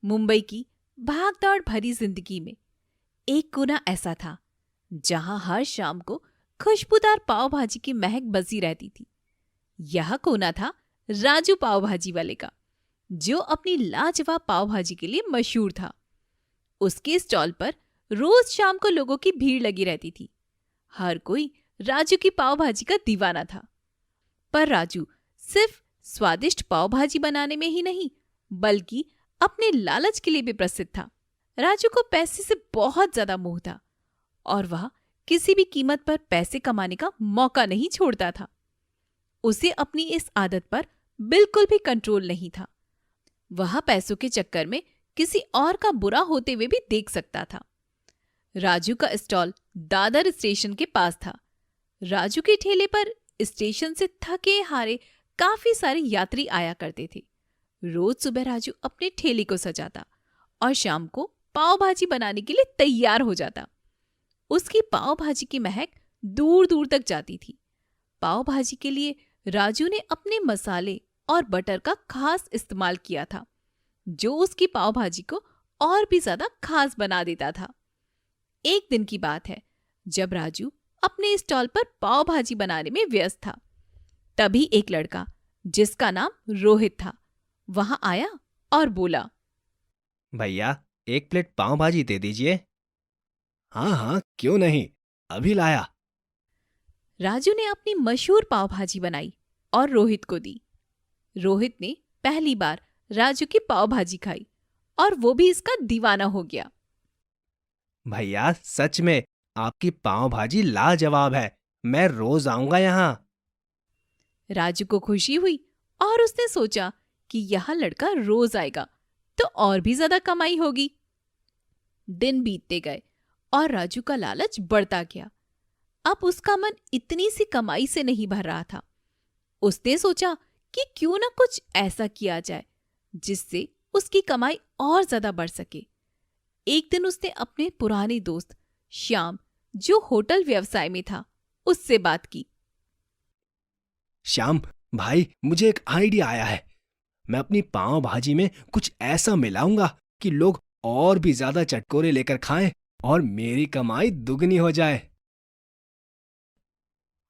मुंबई की भागदौड़ भरी जिंदगी में एक कोना ऐसा था जहां हर शाम को खुशबूदार पाव भाजी की महक बसी रहती थी। यह कोना था राजू पाव भाजी वाले का, जो अपनी लाजवाब पाव भाजी के लिए मशहूर था। उसके स्टॉल पर रोज शाम को लोगों की भीड़ लगी रहती थी। हर कोई राजू की पाव भाजी का दीवाना था। पर राजू सिर्फ स्वादिष्ट पाव भाजी बनाने में ही नहीं, बल्कि अपने लालच के लिए भी प्रसिद्ध था। राजू को पैसे से बहुत ज्यादा मोह था और वह किसी भी कीमत पर पैसे कमाने का मौका नहीं छोड़ता था। उसे अपनी इस आदत पर बिल्कुल भी कंट्रोल नहीं था। वह पैसों के चक्कर में किसी और का बुरा होते हुए भी देख सकता था। राजू का स्टॉल दादर स्टेशन के पास था। राजू के ठेले पर स्टेशन से थके हारे काफी सारे यात्री आया करते थे। रोज सुबह राजू अपने ठेले को सजाता और शाम को पाव भाजी बनाने के लिए तैयार हो जाता। उसकी पाव भाजी की महक दूर दूर तक जाती थी। पाव भाजी के लिए राजू ने अपने मसाले और बटर का खास इस्तेमाल किया था, जो उसकी पाव भाजी को और भी ज्यादा खास बना देता था। एक दिन की बात है, जब राजू अपने स्टॉल पर पाव भाजी बनाने में व्यस्त था, तभी एक लड़का जिसका नाम रोहित था वहां आया और बोला, भैया, एक प्लेट पाव भाजी दे दीजिए। हाँ हाँ, क्यों नहीं, अभी लाया। राजू ने अपनी मशहूर पाव भाजी बनाई और रोहित को दी। रोहित ने पहली बार राजू की पाव भाजी खाई और वो भी इसका दीवाना हो गया। भैया, सच में आपकी पाव भाजी लाजवाब है। मैं रोज आऊंगा यहाँ। राजू को खुशी हुई और उसने सोचा कि यह लड़का रोज आएगा तो और भी ज्यादा कमाई होगी। दिन बीतते गए और राजू का लालच बढ़ता गया। अब उसका मन इतनी सी कमाई से नहीं भर रहा था। उसने सोचा कि क्यों ना कुछ ऐसा किया जाए जिससे उसकी कमाई और ज्यादा बढ़ सके। एक दिन उसने अपने पुराने दोस्त श्याम, जो होटल व्यवसाय में था, उससे बात की। श्याम भाई, मुझे एक आइडिया आया है। मैं अपनी पाव भाजी में कुछ ऐसा मिलाऊंगा कि लोग और भी ज्यादा चटकोरे लेकर खाएं और मेरी कमाई दुगनी हो जाए।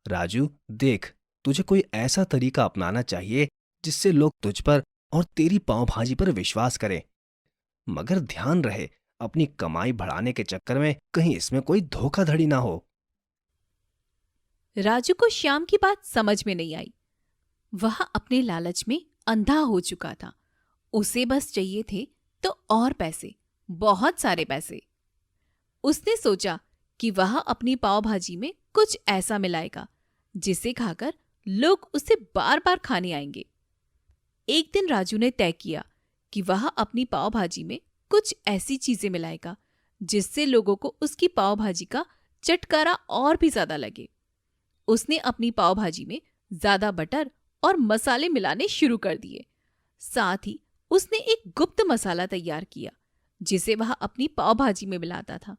राजू, देख, तुझे कोई ऐसा तरीका अपनाना चाहिए जिससे लोग तुझ पर और तेरी पाव भाजी पर विश्वास करें। मगर ध्यान रहे, अपनी कमाई बढ़ाने के चक्कर में कहीं इसमें कोई धोखाधड़ी ना हो। राजू को श्याम की बात समझ में नहीं आई। वह अपने लालच में अंधा हो चुका था। उसे बस चाहिए थे तो और पैसे, बहुत सारे पैसे। उसने सोचा कि वह अपनी पाव भाजी में कुछ ऐसा मिलाएगा जिसे खाकर लोग उसे बार बार खाने आएंगे। एक दिन राजू ने तय किया कि वह अपनी पाव भाजी में कुछ ऐसी चीजें मिलाएगा जिससे लोगों को उसकी पाव भाजी का चटकारा और भी ज्यादा लगे। उसने अपनी पाव भाजी में ज्यादा बटर और मसाले मिलाने शुरू कर दिए। साथ ही उसने एक गुप्त मसाला तैयार किया जिसे वह अपनी पाव भाजी में मिलाता था।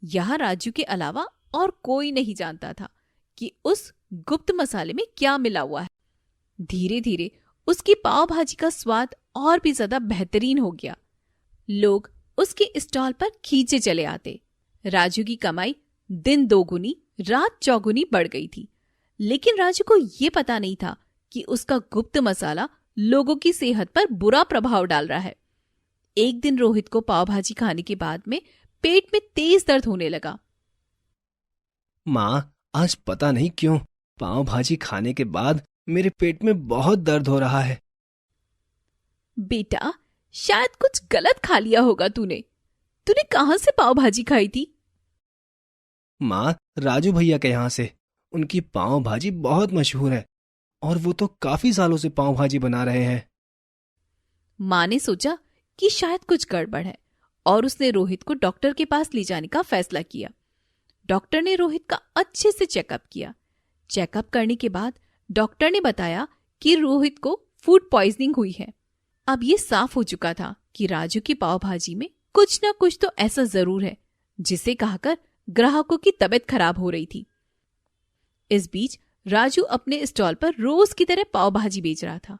यह राजू के अलावा और कोई नहीं जानता था कि उस गुप्त मसाले में क्या मिला हुआ है। धीरे धीरे उसकी पाव भाजी का स्वाद और भी ज्यादा बेहतरीन हो गया। लोग उसके स्टॉल पर खींचे चले आते। राजू की कमाई दिन दोगुनी रात चौगुनी बढ़ गई थी। लेकिन राजू को यह पता नहीं था कि उसका गुप्त मसाला लोगों की सेहत पर बुरा प्रभाव डाल रहा है। एक दिन रोहित को पाव भाजी खाने के बाद में पेट में तेज दर्द होने लगा। माँ, आज पता नहीं क्यों पाव भाजी खाने के बाद मेरे पेट में बहुत दर्द हो रहा है। बेटा, शायद कुछ गलत खा लिया होगा तूने। तूने कहां से पाव भाजी खाई थी? माँ, राजू भैया के यहाँ से। उनकी पाव भाजी बहुत मशहूर है और वो तो काफी सालों से पाव भाजी बना रहे हैं। माँ ने सोचा कि शायद कुछ गड़बड़ है और उसने रोहित को डॉक्टर के पास ले जाने का फैसला किया। डॉक्टर ने रोहित का अच्छे से चेकअप किया। चेकअप करने के बाद डॉक्टर ने बताया कि रोहित को फूड पॉइजनिंग हुई है। अब ये साफ हो चुका था कि राजू की पाव भाजी में कुछ ना कुछ तो ऐसा जरूर है जिसे कहकर ग्राहकों की तबीयत खराब हो रही थी। इस बीच राजू अपने स्टॉल पर रोज की तरह पाव भाजी बेच रहा था।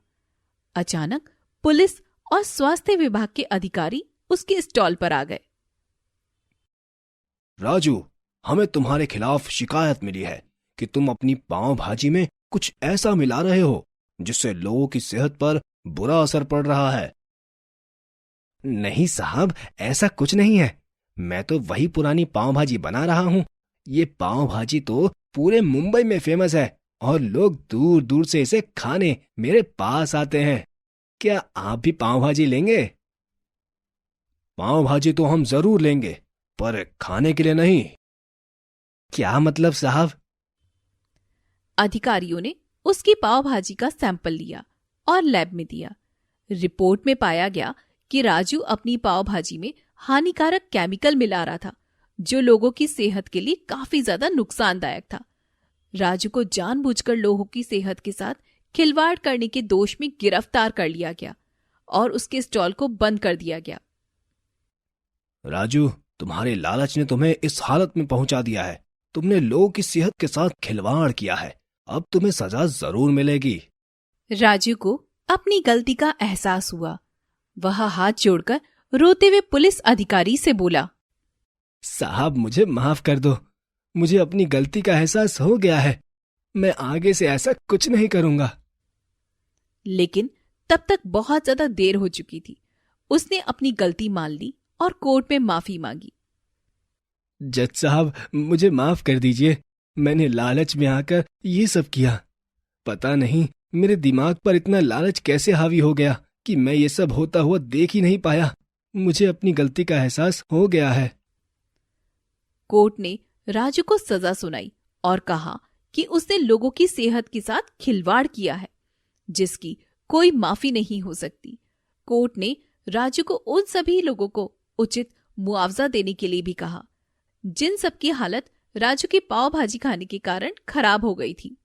अचानक पुलिस और स्वास्थ्य विभाग के अधिकारी उसके स्टॉल पर आ गए। राजू, हमें तुम्हारे खिलाफ शिकायत मिली है कि तुम अपनी पाव भाजी में कुछ ऐसा मिला रहे हो जिससे लोगों की सेहत पर बुरा असर पड़ रहा है। नहीं साहब, ऐसा कुछ नहीं है। मैं तो वही पुरानी पाव भाजी बना रहा हूँ। ये पाव भाजी तो पूरे मुंबई में फेमस है और लोग दूर दूर से इसे खाने मेरे पास आते हैं। क्या आप भी पाव भाजी लेंगे? पाव भाजी तो हम जरूर लेंगे, पर खाने के लिए नहीं। क्या मतलब साहब? अधिकारियों ने उसकी पाव भाजी का सैंपल लिया और लैब में दिया। रिपोर्ट में पाया गया कि राजू अपनी पाव भाजी में हानिकारक केमिकल मिला रहा था, जो लोगों की सेहत के लिए काफी ज्यादा नुकसानदायक था। राजू को जानबूझकर लोगों की सेहत के साथ खिलवाड़ करने के दोष में गिरफ्तार कर लिया गया और उसके स्टॉल को बंद कर दिया गया। राजू, तुम्हारे लालच ने तुम्हें इस हालत में पहुंचा दिया है। तुमने लोगों की सेहत के साथ खिलवाड़ किया है। अब तुम्हें सजा जरूर मिलेगी। राजू को अपनी गलती का एहसास हुआ। वह हाथ जोड़कर रोते हुए पुलिस अधिकारी से बोला, साहब, मुझे माफ कर दो। मुझे अपनी गलती का एहसास हो गया है। मैं आगे से ऐसा कुछ नहीं करूंगा। लेकिन तब तक बहुत ज्यादा देर हो चुकी थी। उसने अपनी गलती मान ली और कोर्ट में माफी मांगी। जज साहब, मुझे माफ कर दीजिए। मैंने लालच में आकर ये सब किया। पता नहीं मेरे दिमाग पर इतना लालच कैसे हावी हो गया कि मैं ये सब होता हुआ देख ही नहीं पाया। मुझे अपनी गलती का एहसास हो गया है। कोर्ट ने राजू को सजा सुनाई और कहा कि उसने लोगों की सेहत के साथ खिलवाड़ किया है, जिसकी कोई माफी नहीं हो सकती। कोर्ट ने राजू को उन सभी लोगों को उचित मुआवजा देने के लिए भी कहा, जिन सबकी हालत राजू की पाव भाजी खाने के कारण खराब हो गई थी।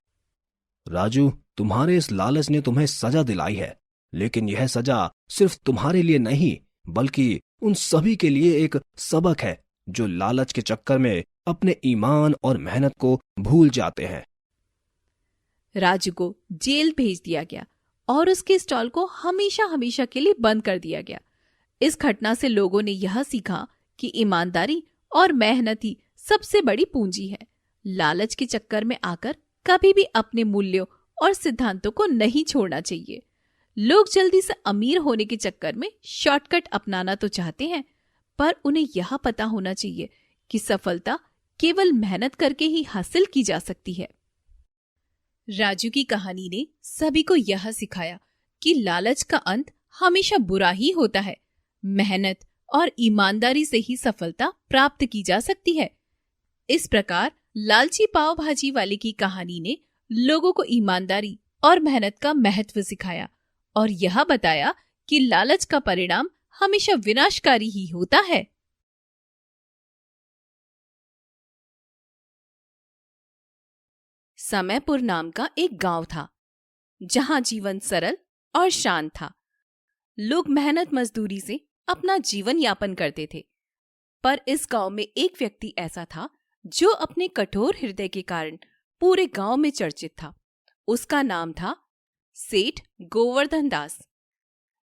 राजू, तुम्हारे इस लालच ने तुम्हें सजा दिलाई है, लेकिन यह सजा सिर्फ तुम्हारे लिए नहीं, बल्कि उन सभी के लिए एक सबक है जो लालच के चक्कर में अपने ईमान और मेहनत को भूल जाते हैं। राजू को जेल भेज दिया गया और उसके स्टॉल को हमेशा हमेशा के लिए बंद कर दिया गया। इस घटना से लोगों ने यह सीखा कि ईमानदारी और मेहनत ही सबसे बड़ी पूंजी है। लालच के चक्कर में आकर कभी भी अपने मूल्यों और सिद्धांतों को नहीं छोड़ना चाहिए। लोग जल्दी से अमीर होने के चक्कर में शॉर्टकट अपनाना तो चाहते हैं, पर उन्हें यह पता होना चाहिए कि सफलता केवल मेहनत करके ही हासिल की जा सकती है। राजू की कहानी ने सभी को यह सिखाया कि लालच का अंत हमेशा बुरा ही होता है। मेहनत और ईमानदारी से ही सफलता प्राप्त की जा सकती है। इस प्रकार लालची पाव भाजी वाले की कहानी ने लोगों को ईमानदारी और मेहनत का महत्व सिखाया और यह बताया कि लालच का परिणाम हमेशा विनाशकारी ही होता है। समयपुर नाम का एक गांव था, जहां जीवन सरल और शांत था। लोग मेहनत मजदूरी से अपना जीवन यापन करते थे। पर इस गांव में एक व्यक्ति ऐसा था जो अपने कठोर हृदय के कारण पूरे गांव में चर्चित था। उसका नाम था सेठ गोवर्धन दास।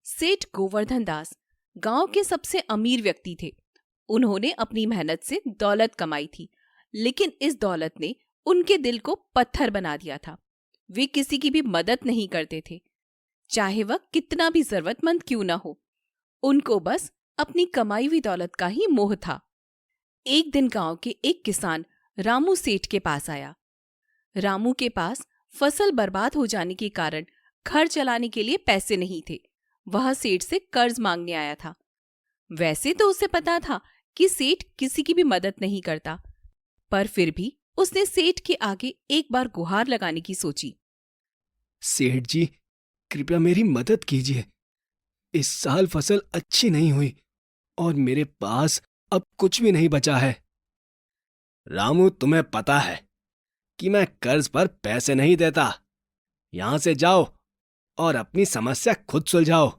सेठ गोवर्धन दास गांव के सबसे अमीर व्यक्ति थे। उन्होंने अपनी मेहनत से दौलत कमाई थी, लेकिन इस दौलत ने उनके दिल को पत्थर बना दिया था। वे किसी की भी मदद नहीं करते थे, चाहे वह कितना भी जरूरतमंद क्यों ना हो। उनको बस अपनी कमाई हुई दौलत का ही मोह था। एक दिन गांव के एक किसान रामू सेठ के पास आया। रामू के पास फसल बर्बाद हो जाने के कारण घर चलाने के लिए पैसे नहीं थे। वह सेठ से कर्ज मांगने आया था। वैसे तो उसे पता था कि सेठ किसी की भी मदद नहीं करता, पर फिर भी उसने सेठ के आगे एक बार गुहार लगाने की सोची। सेठ जी, कृपया मेरी मदद कीजिए। इस साल फसल अच्छी नहीं हुई और मेरे पास अब कुछ भी नहीं बचा है। रामू, तुम्हें पता है कि मैं कर्ज पर पैसे नहीं देता। यहां से जाओ और अपनी समस्या खुद सुलझाओ।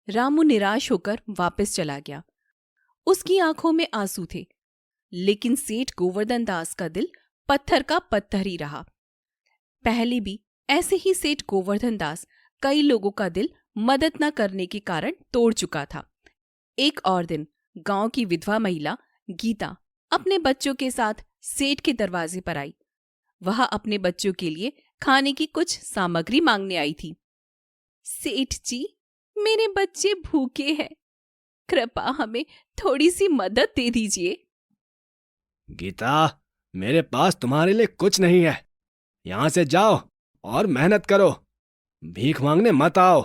रामू निराश होकर वापस चला गया। उसकी आंखों में आंसू थे, लेकिन सेठ गोवर्धन दास का दिल पत्थर का पत्थर ही रहा। पहले भी ऐसे ही सेठ गोवर्धन दास कई लोगों का दिल मदद न करने के कारण तोड़ चुका था। एक और दिन गांव की विधवा महिला गीता अपने बच्चों के साथ सेठ के दरवाजे पर आई। वह अपने बच्चों के लिए खाने की कुछ सामग्री मांगने आई थी। सेठ जी, मेरे बच्चे भूखे हैं, कृपया हमें थोड़ी सी मदद दे दीजिए। गीता, मेरे पास तुम्हारे लिए कुछ नहीं है। यहां से जाओ और मेहनत करो, भीख मांगने मत आओ।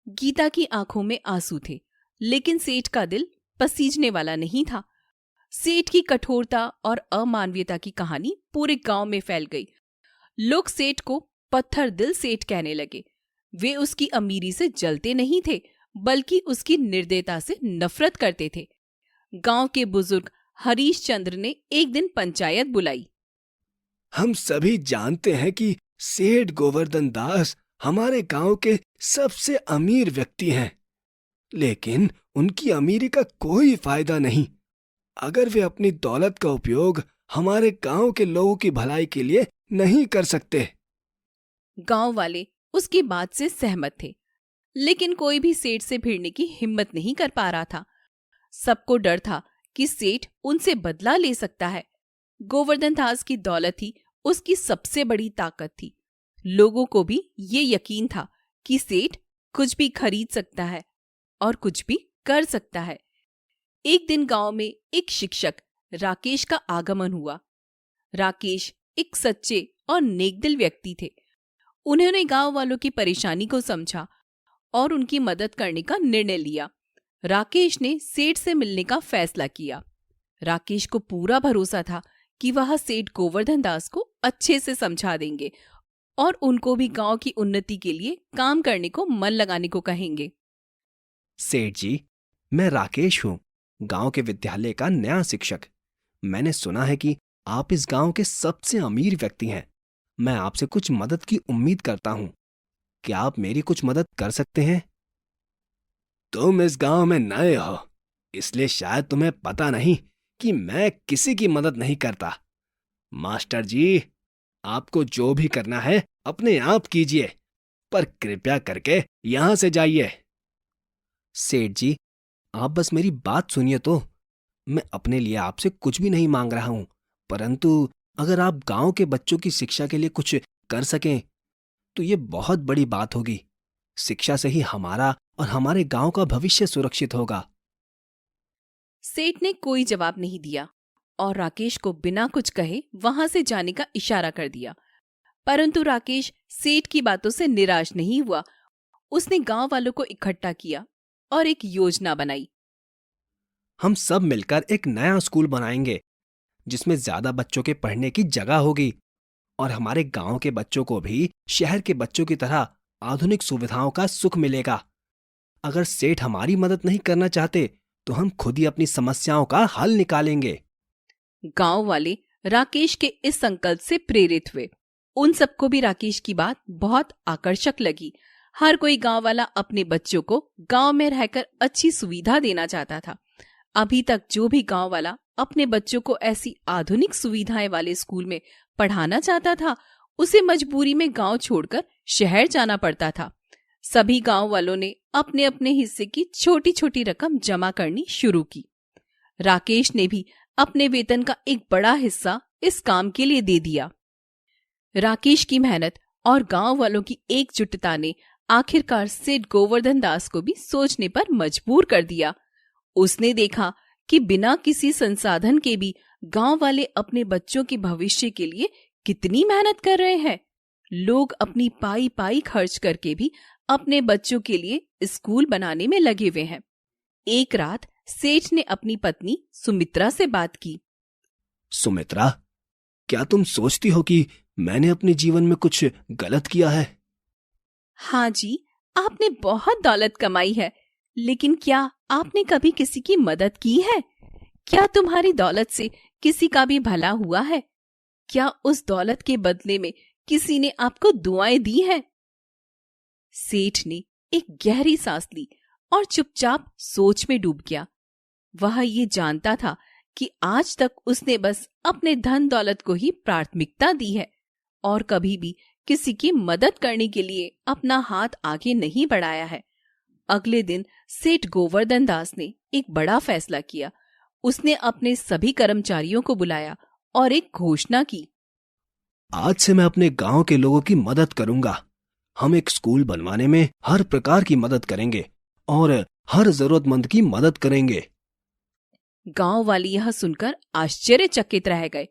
गीता की आंखों में आंसू थे, लेकिन सेठ का दिल पसीजने वाला नहीं था। सेठ की कठोरता और अमानवीयता की कहानी पूरे गांव में फैल गई। लोग सेठ को पत्थर दिल सेठ कहने लगे। वे उसकी अमीरी से जलते नहीं थे, बल्कि उसकी निर्दयता से नफरत करते थे। गांव के बुजुर्ग हरीश चंद्र ने एक दिन पंचायत बुलाई। हम सभी जानते हैं कि सेठ गोवर्धन दास हमारे गांव के सबसे अमीर व्यक्ति हैं, लेकिन उनकी अमीरी का कोई फायदा नहीं अगर वे अपनी दौलत का उपयोग हमारे गांव के लोगों की भलाई के लिए नहीं कर सकते। गांव वाले उसकी बात से सहमत थे, लेकिन कोई भी सेठ से भिड़ने की हिम्मत नहीं कर पा रहा था। सबको डर था कि सेठ उनसे बदला ले सकता है। गोवर्धन दास की दौलत ही उसकी सबसे बड़ी ताकत थी। लोगों को भी ये यकीन था कि सेठ कुछ भी खरीद सकता है और कुछ भी कर सकता है। एक दिन गांव में एक शिक्षक राकेश का आगमन हुआ। राकेश एक सच्चे और नेकदिल व्यक्ति थे। उन्होंने गांव वालों की परेशानी को समझा और उनकी मदद करने का निर्णय लिया। राकेश ने सेठ से मिलने का फैसला किया। राकेश को पूरा भरोसा था कि वह सेठ गोवर्धन दास को अच्छे से समझा देंगे और उनको भी गांव की उन्नति के लिए काम करने को मन लगाने को कहेंगे। सेठ जी, मैं राकेश हूँ, गांव के विद्यालय का नया शिक्षक। मैंने सुना है कि आप इस गांव के सबसे अमीर व्यक्ति हैं। मैं आपसे कुछ मदद की उम्मीद करता हूँ। क्या आप मेरी कुछ मदद कर सकते हैं? तुम इस गांव में नए हो, इसलिए शायद तुम्हें पता नहीं कि मैं किसी की मदद नहीं करता। मास्टर जी, आपको जो भी करना है अपने आप कीजिए, पर कृपया करके यहां से जाइए। सेठ जी, आप बस मेरी बात सुनिए तो। मैं अपने लिए आपसे कुछ भी नहीं मांग रहा हूं, परंतु अगर आप गांव के बच्चों की शिक्षा के लिए कुछ कर सकें तो ये बहुत बड़ी बात होगी। शिक्षा से ही हमारा और हमारे गांव का भविष्य सुरक्षित होगा। सेठ ने कोई जवाब नहीं दिया और राकेश को बिना कुछ कहे वहां से जाने का इशारा कर दिया। परंतु राकेश सेठ की बातों से निराश नहीं हुआ। उसने गांव वालों को इकट्ठा किया और एक योजना बनाई। हम सब मिलकर एक नया स्कूल बनाएंगे जिसमें ज्यादा बच्चों के पढ़ने की जगह होगी और हमारे गांव के बच्चों को भी शहर के बच्चों की तरह आधुनिक सुविधाओं का सुख मिलेगा। अगर सेठ हमारी मदद नहीं करना चाहते तो हम खुद ही अपनी समस्याओं का हल निकालेंगे। गांव वाले राकेश के इस संकल्प से प्रेरित हुए। उन सबको भी राकेश की बात बहुत आकर्षक लगी। हर कोई गांव वाला अपने बच्चों को गांव में रहकर अच्छी सुविधा देना चाहता था। अभी तक जो भी गांव वाला अपने बच्चों को ऐसी आधुनिक सुविधाएं वाले स्कूल में पढ़ाना चाहता था, उसे मजबूरी में गांव छोड़कर शहर जाना पड़ता था। सभी गांव वालों ने अपने अपने हिस्से की छोटी छोटी रकम जमा करनी शुरू की। राकेश ने भी अपने वेतन का एक बड़ा हिस्सा इस काम के लिए दे दिया। राकेश की मेहनत और गांव वालों की एकजुटता ने आखिरकार सेठ गोवर्धन दास को भी सोचने पर मजबूर कर दिया। उसने देखा कि बिना किसी संसाधन के भी गांव वाले अपने बच्चों के भविष्य के लिए कितनी मेहनत कर रहे हैं। लोग अपनी पाई पाई खर्च करके भी अपने बच्चों के लिए स्कूल बनाने में लगे हुए हैं। एक रात सेठ ने अपनी पत्नी सुमित्रा से बात की। सुमित्रा, क्या तुम सोचती हो कि मैंने अपने जीवन में कुछ गलत किया है? हाँ जी, आपने बहुत दौलत कमाई है, लेकिन क्या आपने कभी किसी की मदद की है? क्या तुम्हारी दौलत से किसी का भी भला हुआ है? क्या उस दौलत के बदले में किसी ने आपको दुआएं दी हैं? सेठ ने एक गहरी सांस ली और चुपचाप सोच में डूब गया। वह ये जानता था कि आज तक उसने बस अपने धन दौलत को ही प्राथमिकता दी है और कभी भी किसी की मदद करने के लिए अपना हाथ आगे नहीं बढ़ाया है। अगले दिन सेठ गोवर्धन दास ने एक बड़ा फैसला किया। उसने अपने सभी कर्मचारियों को बुलाया और एक घोषणा की। आज से मैं अपने गांव के लोगों की मदद करूंगा। हम एक स्कूल बनवाने में हर प्रकार की मदद करेंगे और हर जरूरतमंद की मदद करेंगे। गांव वाले यह सुनकर आश्चर्यचकित रह गए।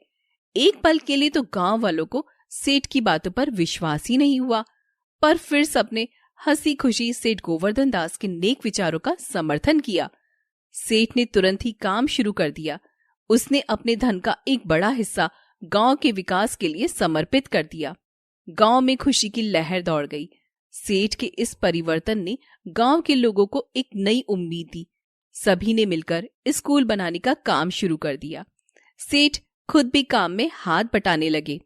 एक पल के लिए तो गांव वालों को सेठ की बातों पर विश्वास ही नहीं हुआ, पर फिर सबने हंसी खुशी सेठ गोवर्धन दास के नेक विचारों का समर्थन किया। सेठ ने तुरंत ही काम शुरू कर दिया। उसने अपने धन का एक बड़ा हिस्सा गांव के विकास के लिए समर्पित कर दिया। गांव में खुशी की लहर दौड़ गई। सेठ के इस परिवर्तन ने गांव के लोगों को एक नई उम्मीद दी। सभी ने मिलकर स्कूल बनाने का काम शुरू कर दिया। सेठ खुद भी काम में हाथ बटाने लगे।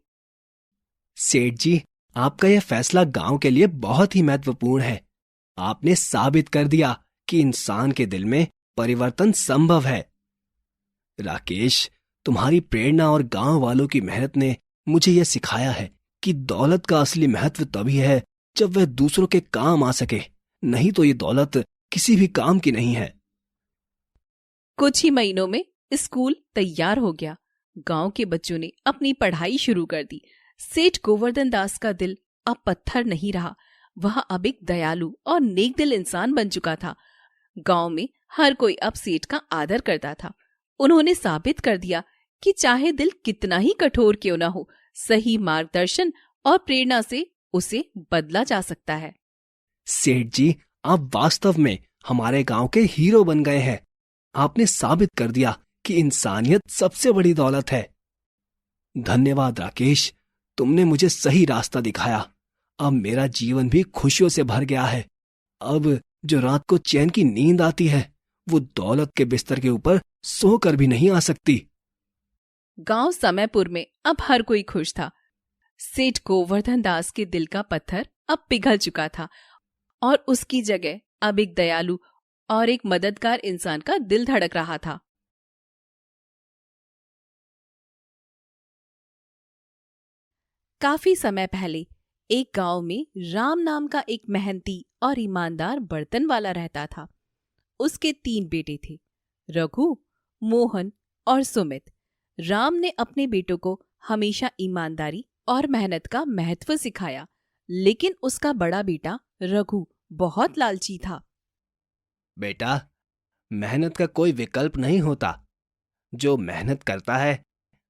सेठ जी, आपका यह फैसला गांव के लिए बहुत ही महत्वपूर्ण है। आपने साबित कर दिया कि इंसान के दिल में परिवर्तन संभव है। राकेश, तुम्हारी प्रेरणा और गांव वालों की मेहनत ने मुझे यह सिखाया है कि दौलत का असली महत्व तभी है जब वह दूसरों के काम आ सके, नहीं तो ये दौलत किसी भी काम की नहीं है। कुछ ही महीनों में स्कूल तैयार हो गया। गांव के बच्चों ने अपनी पढ़ाई शुरू कर दी। सेठ गोवर्धन दास का दिल अब पत्थर नहीं रहा। वह अब एक दयालु और नेक दिल इंसान बन चुका था। गांव में हर कोई अब सेठ का आदर करता था। उन्होंने साबित कर दिया कि चाहे दिल कितना ही कठोर क्यों न हो, सही मार्गदर्शन और प्रेरणा से उसे बदला जा सकता है। सेठ जी, आप वास्तव में हमारे गांव के हीरो बन गए हैं। आपने साबित कर दिया कि इंसानियत सबसे बड़ी दौलत है। धन्यवाद राकेश, तुमने मुझे सही रास्ता दिखाया। अब मेरा जीवन भी खुशियों से भर गया है। अब जो रात को चैन की नींद आती है, वो दौलत के बिस्तर के ऊपर सोकर भी नहीं आ सकती। गांव समयपुर में अब हर कोई खुश था। सेठ गोवर्धन दास के दिल का पत्थर अब पिघल चुका था और उसकी जगह अब एक दयालु और एक मददगार इंसान का दिल धड़क रहा था। काफी समय पहले एक गांव में राम नाम का एक मेहनती और ईमानदार बर्तन वाला रहता था। उसके 3 बेटे थे, रघु, मोहन और सुमित। राम ने अपने बेटों को हमेशा ईमानदारी और मेहनत का महत्व सिखाया, लेकिन उसका बड़ा बेटा रघु बहुत लालची था। बेटा, मेहनत का कोई विकल्प नहीं होता। जो मेहनत करता है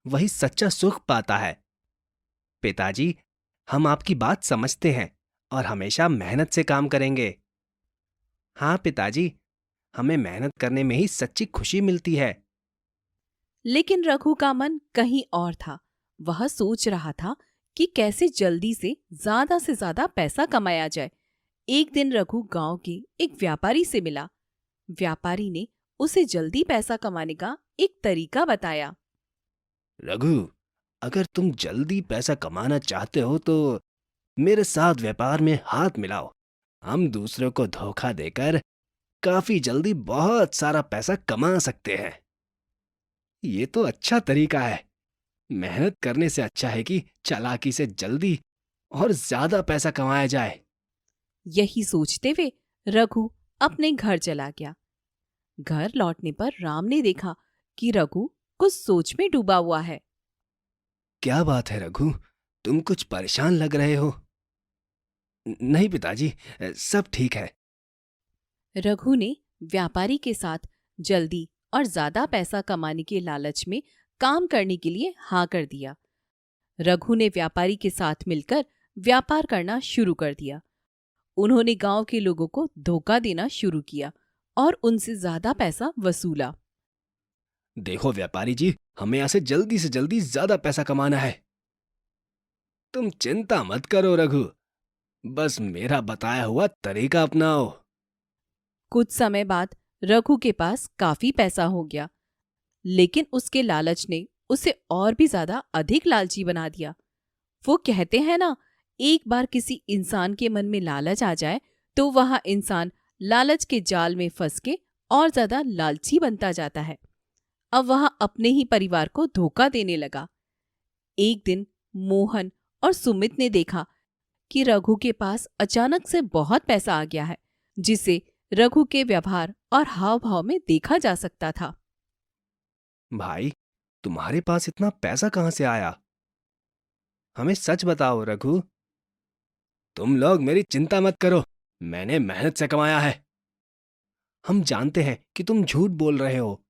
वही सच्चा सुख पाता है। पिताजी, हम आपकी बात समझते हैं और हमेशा मेहनत से काम करेंगे। हाँ पिताजी, हमें मेहनत करने में ही सच्ची खुशी मिलती है। लेकिन रघु का मन कहीं और था। वह सोच रहा था कि कैसे जल्दी से ज्यादा पैसा कमाया जाए। एक दिन रघु गांव के एक व्यापारी से मिला। व्यापारी ने उसे जल्दी पैसा कमाने का एक तरीका बताया। रघु, अगर तुम जल्दी पैसा कमाना चाहते हो तो मेरे साथ व्यापार में हाथ मिलाओ। हम दूसरों को धोखा देकर काफी जल्दी बहुत सारा पैसा कमा सकते हैं। ये तो अच्छा तरीका है। मेहनत करने से अच्छा है कि चालाकी से जल्दी और ज्यादा पैसा कमाया जाए। यही सोचते हुए रघु अपने घर चला गया। घर लौटने पर राम ने देखा कि रघु कुछ सोच में डूबा हुआ है। क्या बात है रघु, तुम कुछ परेशान लग रहे हो। नहीं पिताजी, सब ठीक है। रघु ने व्यापारी के साथ जल्दी और ज्यादा पैसा कमाने के लालच में काम करने के लिए हाँ कर दिया। रघु ने व्यापारी के साथ मिलकर व्यापार करना शुरू कर दिया। उन्होंने गांव के लोगों को धोखा देना शुरू किया और उनसे ज्यादा पैसा वसूला। देखो व्यापारी जी, हमें यहाँ से जल्दी ज्यादा पैसा कमाना है। तुम चिंता मत करो रघु, बस मेरा बताया हुआ तरीका अपनाओ। कुछ समय बाद रघु के पास काफी पैसा हो गया, लेकिन उसके लालच ने उसे और भी ज्यादा अधिक लालची बना दिया। वो कहते हैं ना, एक बार किसी इंसान के मन में लालच आ जाए तो वह इंसान लालच के जाल में फंस के और ज्यादा लालची बनता जाता है। अब वह अपने ही परिवार को धोखा देने लगा। एक दिन मोहन और सुमित ने देखा कि रघु के पास अचानक से बहुत पैसा आ गया है, जिसे रघु के व्यवहार और हाव भाव में देखा जा सकता था। भाई, तुम्हारे पास इतना पैसा कहाँ से आया? हमें सच बताओ रघु। तुम लोग मेरी चिंता मत करो, मैंने मेहनत से कमाया है। हम जानते हैं कि तुम झूठ बोल रहे हो।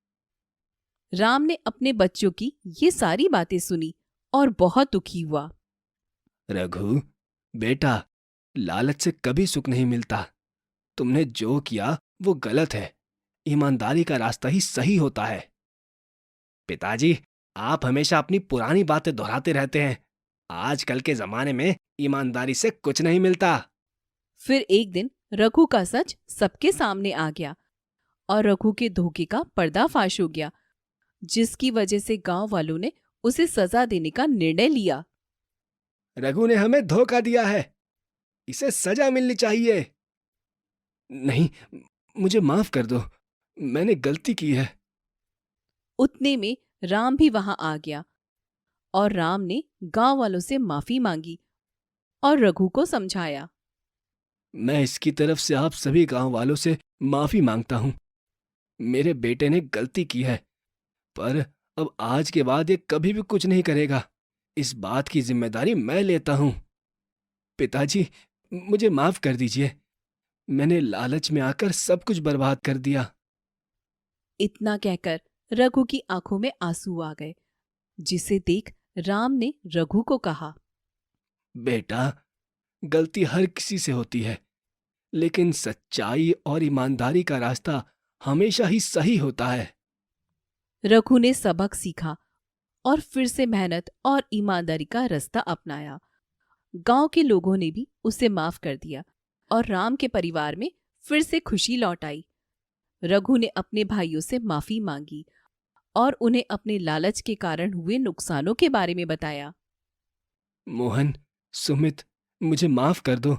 राम ने अपने बच्चों की ये सारी बातें सुनी और बहुत दुखी हुआ। रघु बेटा, लालच से कभी सुख नहीं मिलता। तुमने जो किया वो गलत है। ईमानदारी का रास्ता ही सही होता है। पिताजी, आप हमेशा अपनी पुरानी बातें दोहराते रहते हैं। आजकल के जमाने में ईमानदारी से कुछ नहीं मिलता। फिर एक दिन रघु का सच सबके सामने आ गया और रघु के धोखे का पर्दाफाश हो गया, जिसकी वजह से गांव वालों ने उसे सजा देने का निर्णय लिया। रघु ने हमें धोखा दिया है, इसे सजा मिलनी चाहिए। नहीं, मुझे माफ कर दो, मैंने गलती की है। उतने में राम भी वहां आ गया और राम ने गांव वालों से माफी मांगी और रघु को समझाया। मैं इसकी तरफ से आप सभी गांव वालों से माफी मांगता हूं। मेरे बेटे ने गलती की है, पर अब आज के बाद ये कभी भी कुछ नहीं करेगा। इस बात की जिम्मेदारी मैं लेता हूं। पिताजी, मुझे माफ कर दीजिए। मैंने लालच में आकर सब कुछ बर्बाद कर दिया। इतना कहकर रघु की आंखों में आंसू आ गए, जिसे देख राम ने रघु को कहा, बेटा, गलती हर किसी से होती है, लेकिन सच्चाई और ईमानदारी का रास्ता हमेशा ही सही होता है। रघु ने सबक सीखा और फिर से मेहनत और ईमानदारी का रास्ता अपनाया। गांव के लोगों ने भी उसे माफ कर दिया और राम के परिवार में फिर से खुशी लौट आई। रघु ने अपने भाइयों से माफी मांगी और उन्हें अपने लालच के कारण हुए नुकसानों के बारे में बताया। मोहन, सुमित, मुझे माफ कर दो।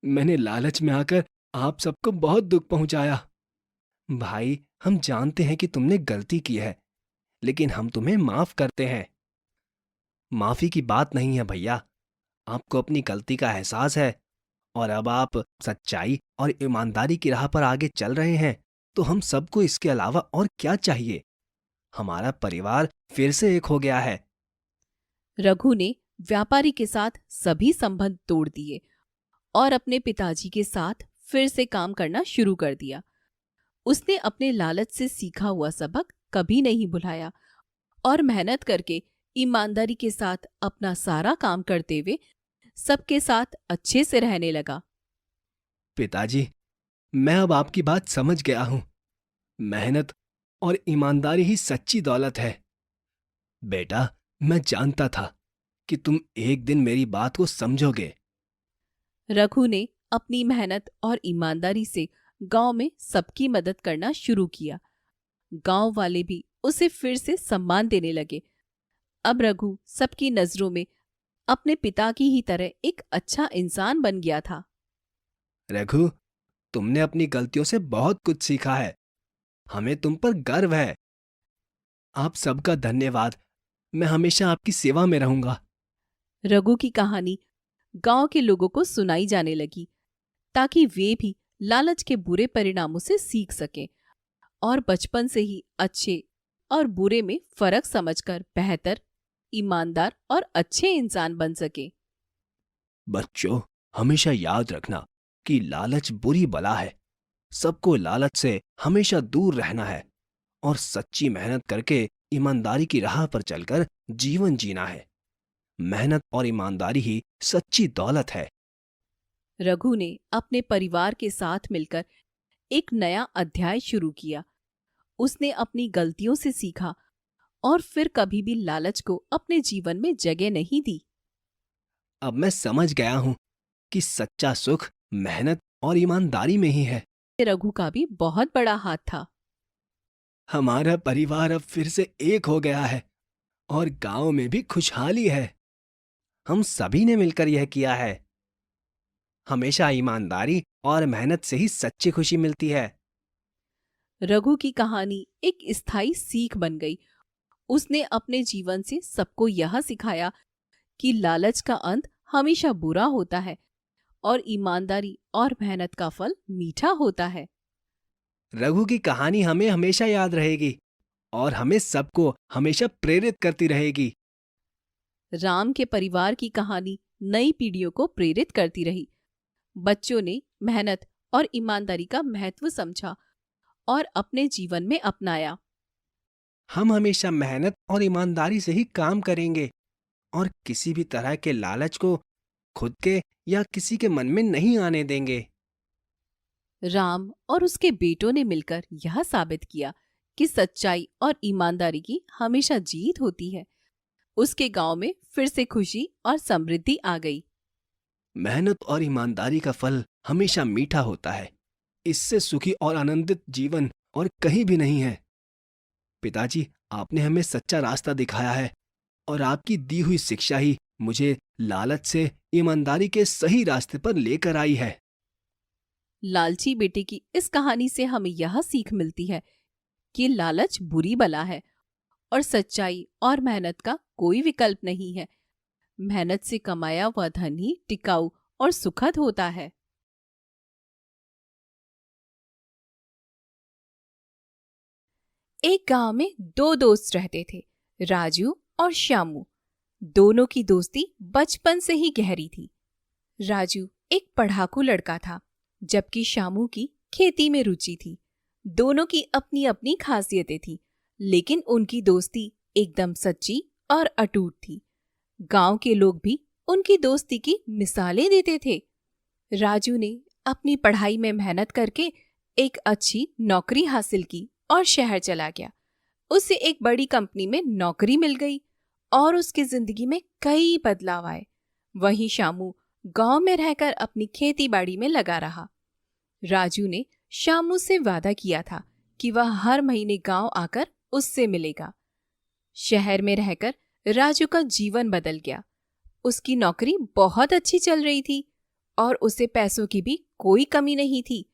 मैंने लालच में आकर आप सबको बहुत दुख पहुंचाया। भाई, हम जानते हैं कि तुमने गलती की है, लेकिन हम तुम्हें माफ करते हैं। माफी की बात नहीं है भैया। आपको अपनी गलती का एहसास है और अब आप सच्चाई और ईमानदारी की राह पर आगे चल रहे हैं, तो हम सबको इसके अलावा और क्या चाहिए? हमारा परिवार फिर से एक हो गया है। रघु ने व्यापारी के साथ सभी संबंध तोड़ दिए और अपने पिताजी के साथ फिर से काम करना शुरू कर दिया। उसने अपने लालच से सीखा हुआ सबक कभी नहीं भुलाया और मेहनत करके ईमानदारी के साथ अपना सारा काम करते हुए सबके साथ अच्छे से रहने लगा। पिताजी, मैं अब आपकी बात समझ गया हूं। मेहनत और ईमानदारी ही सच्ची दौलत है। बेटा, मैं जानता था कि तुम एक दिन मेरी बात को समझोगे। रघु ने अपनी मेहनत और ईमानदारी से गांव में सबकी मदद करना शुरू किया। गांव वाले भी उसे फिर से सम्मान देने लगे। अब रघु सबकी नजरों में अपने पिता की ही तरह एक अच्छा इंसान बन गया था। रघु, तुमने अपनी गलतियों से बहुत कुछ सीखा है। हमें तुम पर गर्व है। आप सबका धन्यवाद। मैं हमेशा आपकी सेवा में रहूंगा। रघु की कहानी गांव के लोगों को सुनाई जाने लगी ताकि वे भी लालच के बुरे परिणामों से सीख सकें और बचपन से ही अच्छे और बुरे में फर्क समझकर बेहतर, ईमानदार और अच्छे इंसान बन सके। बच्चों, हमेशा याद रखना कि लालच बुरी बला है। सबको लालच से हमेशा दूर रहना है और सच्ची मेहनत करके ईमानदारी की राह पर चलकर जीवन जीना है। मेहनत और ईमानदारी ही सच्ची दौलत है। रघु ने अपने परिवार के साथ मिलकर एक नया अध्याय शुरू किया। उसने अपनी गलतियों से सीखा और फिर कभी भी लालच को अपने जीवन में जगह नहीं दी। अब मैं समझ गया हूं कि सच्चा सुख मेहनत और ईमानदारी में ही है। रघु का भी बहुत बड़ा हाथ था। हमारा परिवार अब फिर से एक हो गया है और गांव में भी खुशहाली है। हम सभी ने मिलकर यह किया है। हमेशा ईमानदारी और मेहनत से ही सच्ची खुशी मिलती है। रघु की कहानी एक स्थायी सीख बन गई। उसने अपने जीवन से सबको यह सिखाया कि लालच का अंत हमेशा बुरा होता है, और ईमानदारी और मेहनत का फल मीठा होता है। रघु की कहानी हमें हमेशा याद रहेगी और हमें सबको हमेशा प्रेरित करती रहेगी। राम के परिवार की कहानी नई पीढ़ियों को प्रेरित करती रही। बच्चों ने मेहनत और ईमानदारी का महत्व समझा और अपने जीवन में अपनाया। हम हमेशा मेहनत और ईमानदारी से ही काम करेंगे और किसी भी तरह के लालच को खुद के या किसी के मन में नहीं आने देंगे। राम और उसके बेटों ने मिलकर यह साबित किया कि सच्चाई और ईमानदारी की हमेशा जीत होती है। उसके गांव में फिर से खुशी और समृद्धि आ गई। मेहनत और ईमानदारी का फल हमेशा मीठा होता है। इससे सुखी और आनंदित जीवन और कहीं भी नहीं है। पिताजी, आपने हमें सच्चा रास्ता दिखाया है और आपकी दी हुई शिक्षा ही मुझे लालच से ईमानदारी के सही रास्ते पर लेकर आई है। लालची बेटे की इस कहानी से हमें यह सीख मिलती है कि लालच बुरी बला है और सच्चाई और मेहनत का कोई विकल्प नहीं है। मेहनत से कमाया हुआ धन ही टिकाऊ और सुखद होता है। एक गांव में दो दोस्त रहते थे, राजू और श्यामू। दोनों की दोस्ती बचपन से ही गहरी थी। राजू एक पढ़ाकू लड़का था, जबकि श्यामू की खेती में रुचि थी। दोनों की अपनी अपनी खासियतें थी, लेकिन उनकी दोस्ती एकदम सच्ची और अटूट थी। गांव के लोग भी उनकी दोस्ती की मिसालें देते थे। राजू ने अपनी पढ़ाई में मेहनत करके एक अच्छी नौकरी हासिल की और शहर चला गया। उसे एक बड़ी कंपनी में नौकरी मिल गई और उसकी जिंदगी में कई बदलाव आए। वहीं श्यामू गांव में रहकर अपनी खेती बाड़ी में लगा रहा। राजू ने श्यामू से वादा किया था कि वह हर महीने गांव आकर उससे मिलेगा। शहर में रहकर राजू का जीवन बदल गया। उसकी नौकरी बहुत अच्छी चल रही थी और उसे पैसों की भी कोई कमी नहीं थी।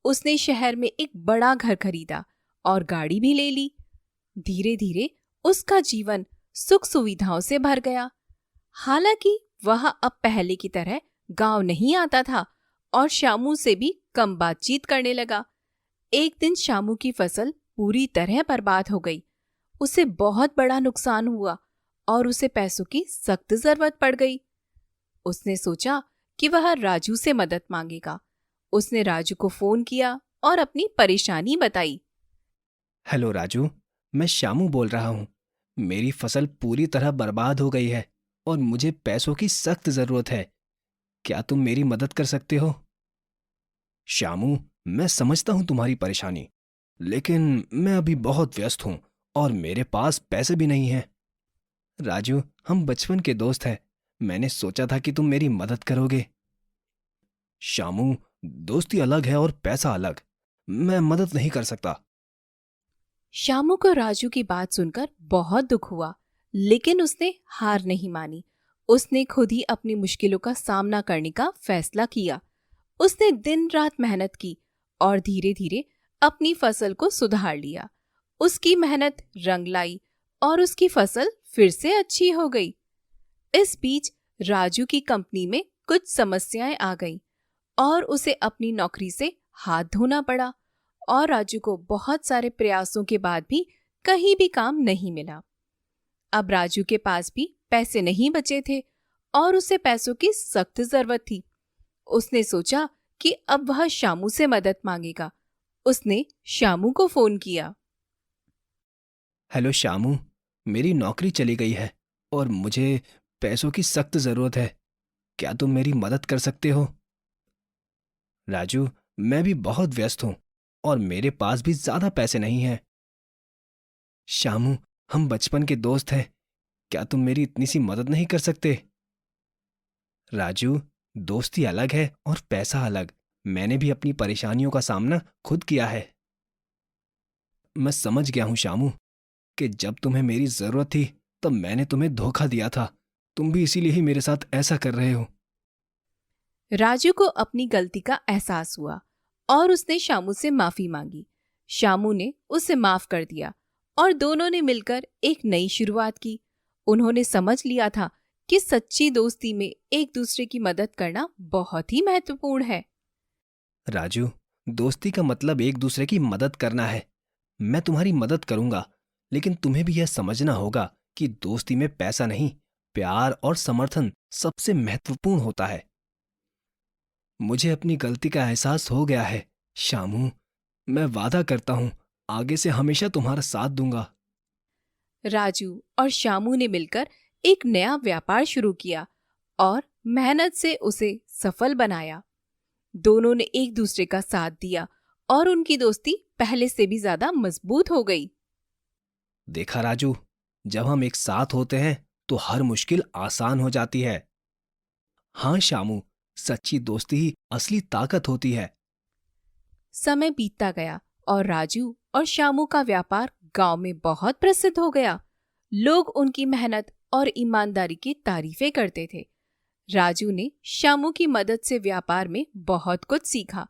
उसने शहर में एक बड़ा घर खरीदा और गाड़ी भी ले ली। धीरे धीरे उसका जीवन सुख सुविधाओं से भर गया। हालांकि वह अब पहले की तरह गांव नहीं आता था और श्यामू से भी कम बातचीत करने लगा। एक दिन श्यामू की फसल पूरी तरह बर्बाद हो गई। उसे बहुत बड़ा नुकसान हुआ और उसे पैसों की सख्त जरूरत पड़ गई। उसने सोचा कि वह राजू से मदद मांगेगा। उसने राजू को फोन किया और अपनी परेशानी बताई। हेलो राजू, मैं श्यामू बोल रहा हूँ। मेरी फसल पूरी तरह बर्बाद हो गई है और मुझे पैसों की सख्त जरूरत है। क्या तुम मेरी मदद कर सकते हो? श्यामू, मैं समझता हूँ तुम्हारी परेशानी, लेकिन मैं अभी बहुत व्यस्त हूँ और मेरे पास पैसे भी नहीं हैं। राजू, हम बचपन के दोस्त हैं। मैंने सोचा था कि तुम मेरी मदद करोगे। श्यामू, दोस्ती अलग है और पैसा अलग। मैं मदद नहीं कर सकता। श्यामू को राजू की बात सुनकर बहुत दुख हुआ, लेकिन उसने हार नहीं मानी। उसने खुद ही अपनी मुश्किलों का सामना करने का फैसला किया। उसने दिन रात मेहनत की और धीरे धीरे अपनी फसल को सुधार लिया। उसकी मेहनत रंग लाई और उसकी फसल फिर से अच्छी हो गई। इस बीच राजू की कंपनी में कुछ समस्याएं आ गईं और उसे अपनी नौकरी से हाथ धोना पड़ा और राजू को बहुत सारे प्रयासों के बाद भी कहीं भी काम नहीं मिला। अब राजू के पास भी पैसे नहीं बचे थे और उसे पैसों की सख्त जरूरत थी। उसने सोचा कि अब वह श्यामू से मदद मांगेगा। उसने श्यामू को फोन किया। हेलो श्यामू, मेरी नौकरी चली गई है और मुझे पैसों की सख्त जरूरत है। क्या तुम मेरी मदद कर सकते हो? राजू, मैं भी बहुत व्यस्त हूं और मेरे पास भी ज्यादा पैसे नहीं हैं। श्यामू, हम बचपन के दोस्त हैं। क्या तुम मेरी इतनी सी मदद नहीं कर सकते? राजू, दोस्ती अलग है और पैसा अलग। मैंने भी अपनी परेशानियों का सामना खुद किया है। मैं समझ गया हूं श्यामू कि जब तुम्हें मेरी जरूरत थी तब मैंने तुम्हें धोखा दिया था। तुम भी इसीलिए ही मेरे साथ ऐसा कर रहे हो। राजू को अपनी गलती का एहसास हुआ और उसने श्यामू से माफी मांगी। श्यामू ने उसे माफ कर दिया और दोनों ने मिलकर एक नई शुरुआत की। उन्होंने समझ लिया था कि सच्ची दोस्ती में एक दूसरे की मदद करना बहुत ही महत्वपूर्ण है। राजू, दोस्ती का मतलब एक दूसरे की मदद करना है। मैं तुम्हारी मदद करूंगा, लेकिन तुम्हें भी यह समझना होगा कि दोस्ती में पैसा नहीं, प्यार और समर्थन सबसे महत्वपूर्ण होता है। मुझे अपनी गलती का एहसास हो गया है, शामू। मैं वादा करता हूं, आगे से हमेशा तुम्हारा साथ दूंगा। राजू और शामू ने मिलकर एक नया व्यापार शुरू किया और मेहनत से उसे सफल बनाया। दोनों ने एक दूसरे का साथ दिया और उनकी दोस्ती पहले से भी ज्यादा मजबूत हो गई। देखा राजू, जब हम एक साथ होते हैं तो हर मुश्किल आसान हो जाती है। हाँ शामू, सच्ची दोस्ती ही असली ताकत होती है। समय बीतता गया और राजू और शामू का व्यापार गांव में बहुत प्रसिद्ध हो गया। लोग उनकी मेहनत और ईमानदारी की तारीफें करते थे। राजू ने शामू की मदद से व्यापार में बहुत कुछ सीखा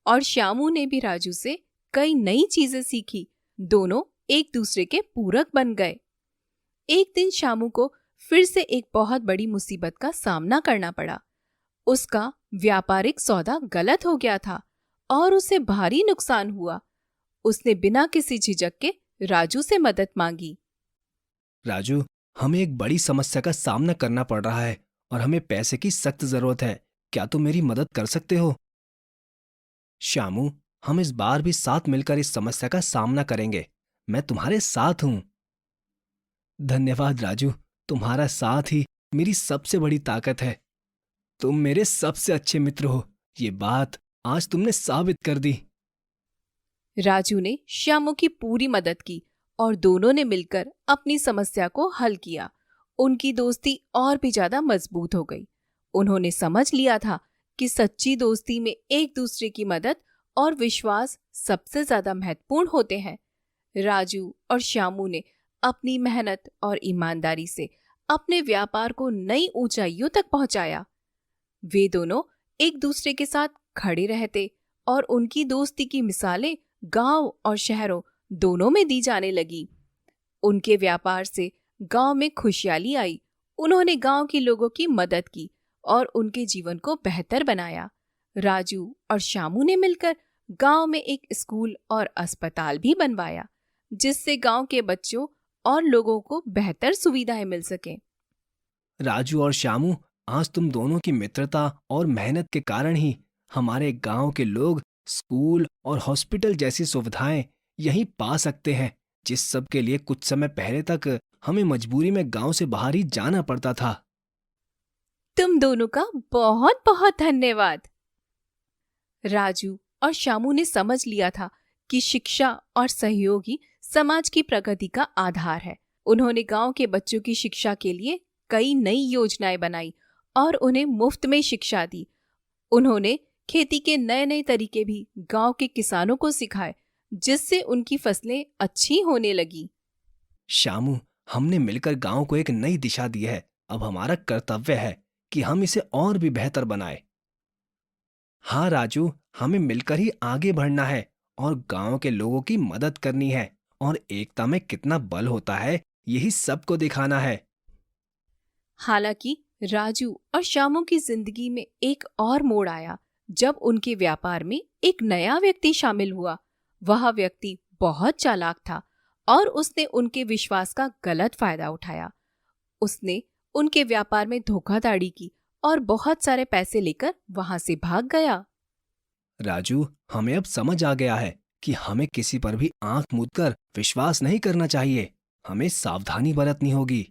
और शामू ने भी राजू से कई नई चीजें सीखी। दोनों एक दूसरे के पूरक बन गए। एक दिन शामू को फिर से एक बहुत बड़ी मुसीबत का सामना करना पड़ा। उसका व्यापारिक सौदा गलत हो गया था और उसे भारी नुकसान हुआ। उसने बिना किसी झिझक के राजू से मदद मांगी। राजू, हमें एक बड़ी समस्या का सामना करना पड़ रहा है और हमें पैसे की सख्त जरूरत है। क्या तुम मेरी मदद कर सकते हो? शामू, हम इस बार भी साथ मिलकर इस समस्या का सामना करेंगे। मैं तुम्हारे साथ हूं। धन्यवाद राजू, तुम्हारा साथ ही मेरी सबसे बड़ी ताकत है। तुम मेरे सबसे अच्छे मित्र हो, ये बात आज तुमने साबित कर दी। राजू ने श्यामू की पूरी मदद की और दोनों ने मिलकर अपनी समस्या को हल किया। उनकी दोस्ती और भी ज्यादा मजबूत हो गई। उन्होंने समझ लिया था कि सच्ची दोस्ती में एक दूसरे की मदद और विश्वास सबसे ज्यादा महत्वपूर्ण होते हैं। राजू और श्यामू ने अपनी मेहनत और ईमानदारी से अपने व्यापार को नई ऊंचाइयों तक पहुंचाया। वे दोनों एक दूसरे के साथ खड़े रहते और उनकी दोस्ती की मिसालें गांव और शहरों दोनों में दी जाने लगी। उनके व्यापार से गांव में खुशहाली आई। उन्होंने गांव के लोगों की मदद की और उनके जीवन को बेहतर बनाया। राजू और शामू ने मिलकर गांव में एक स्कूल और अस्पताल भी बनवाया, जिससे गांव के बच्चों और लोगों को बेहतर सुविधाएं मिल सकें। राजू और शामू, आज तुम दोनों की मित्रता और मेहनत के कारण ही हमारे गांव के लोग स्कूल और हॉस्पिटल जैसी सुविधाएं यहीं पा सकते हैं, जिस सब के लिए कुछ समय पहले तक हमें मजबूरी में गांव से बाहर ही जाना पड़ता था। तुम दोनों का बहुत बहुत धन्यवाद। राजू और शामू ने समझ लिया था कि शिक्षा और सहयोग ही समाज की प्रगति का आधार है। उन्होंने गांव के बच्चों की शिक्षा के लिए कई नई योजनाएं बनाई और उन्हें मुफ्त में शिक्षा दी। उन्होंने खेती के नए नए तरीके भी गांव के किसानों को सिखाए, जिससे उनकी फसलें अच्छी होने लगी। शामू, हमने मिलकर गांव को एक नई दिशा दी है। अब हमारा कर्तव्य है कि हम इसे और भी बेहतर बनाए। हाँ राजू, हमें मिलकर ही आगे बढ़ना है और गांव के लोगों की मदद करनी है और एकता में कितना बल होता है, यही सबको दिखाना है। हालांकि राजू और शामू की जिंदगी में एक और मोड़ आया जब उनके व्यापार में एक नया व्यक्ति शामिल हुआ। वह व्यक्ति बहुत चालाक था और उसने उनके विश्वास का गलत फायदा उठाया। उसने उनके व्यापार में धोखाधड़ी की और बहुत सारे पैसे लेकर वहां से भाग गया। राजू, हमें अब समझ आ गया है कि हमें किसी पर भी आंख मूंदकर विश्वास नहीं करना चाहिए। हमें सावधानी बरतनी होगी।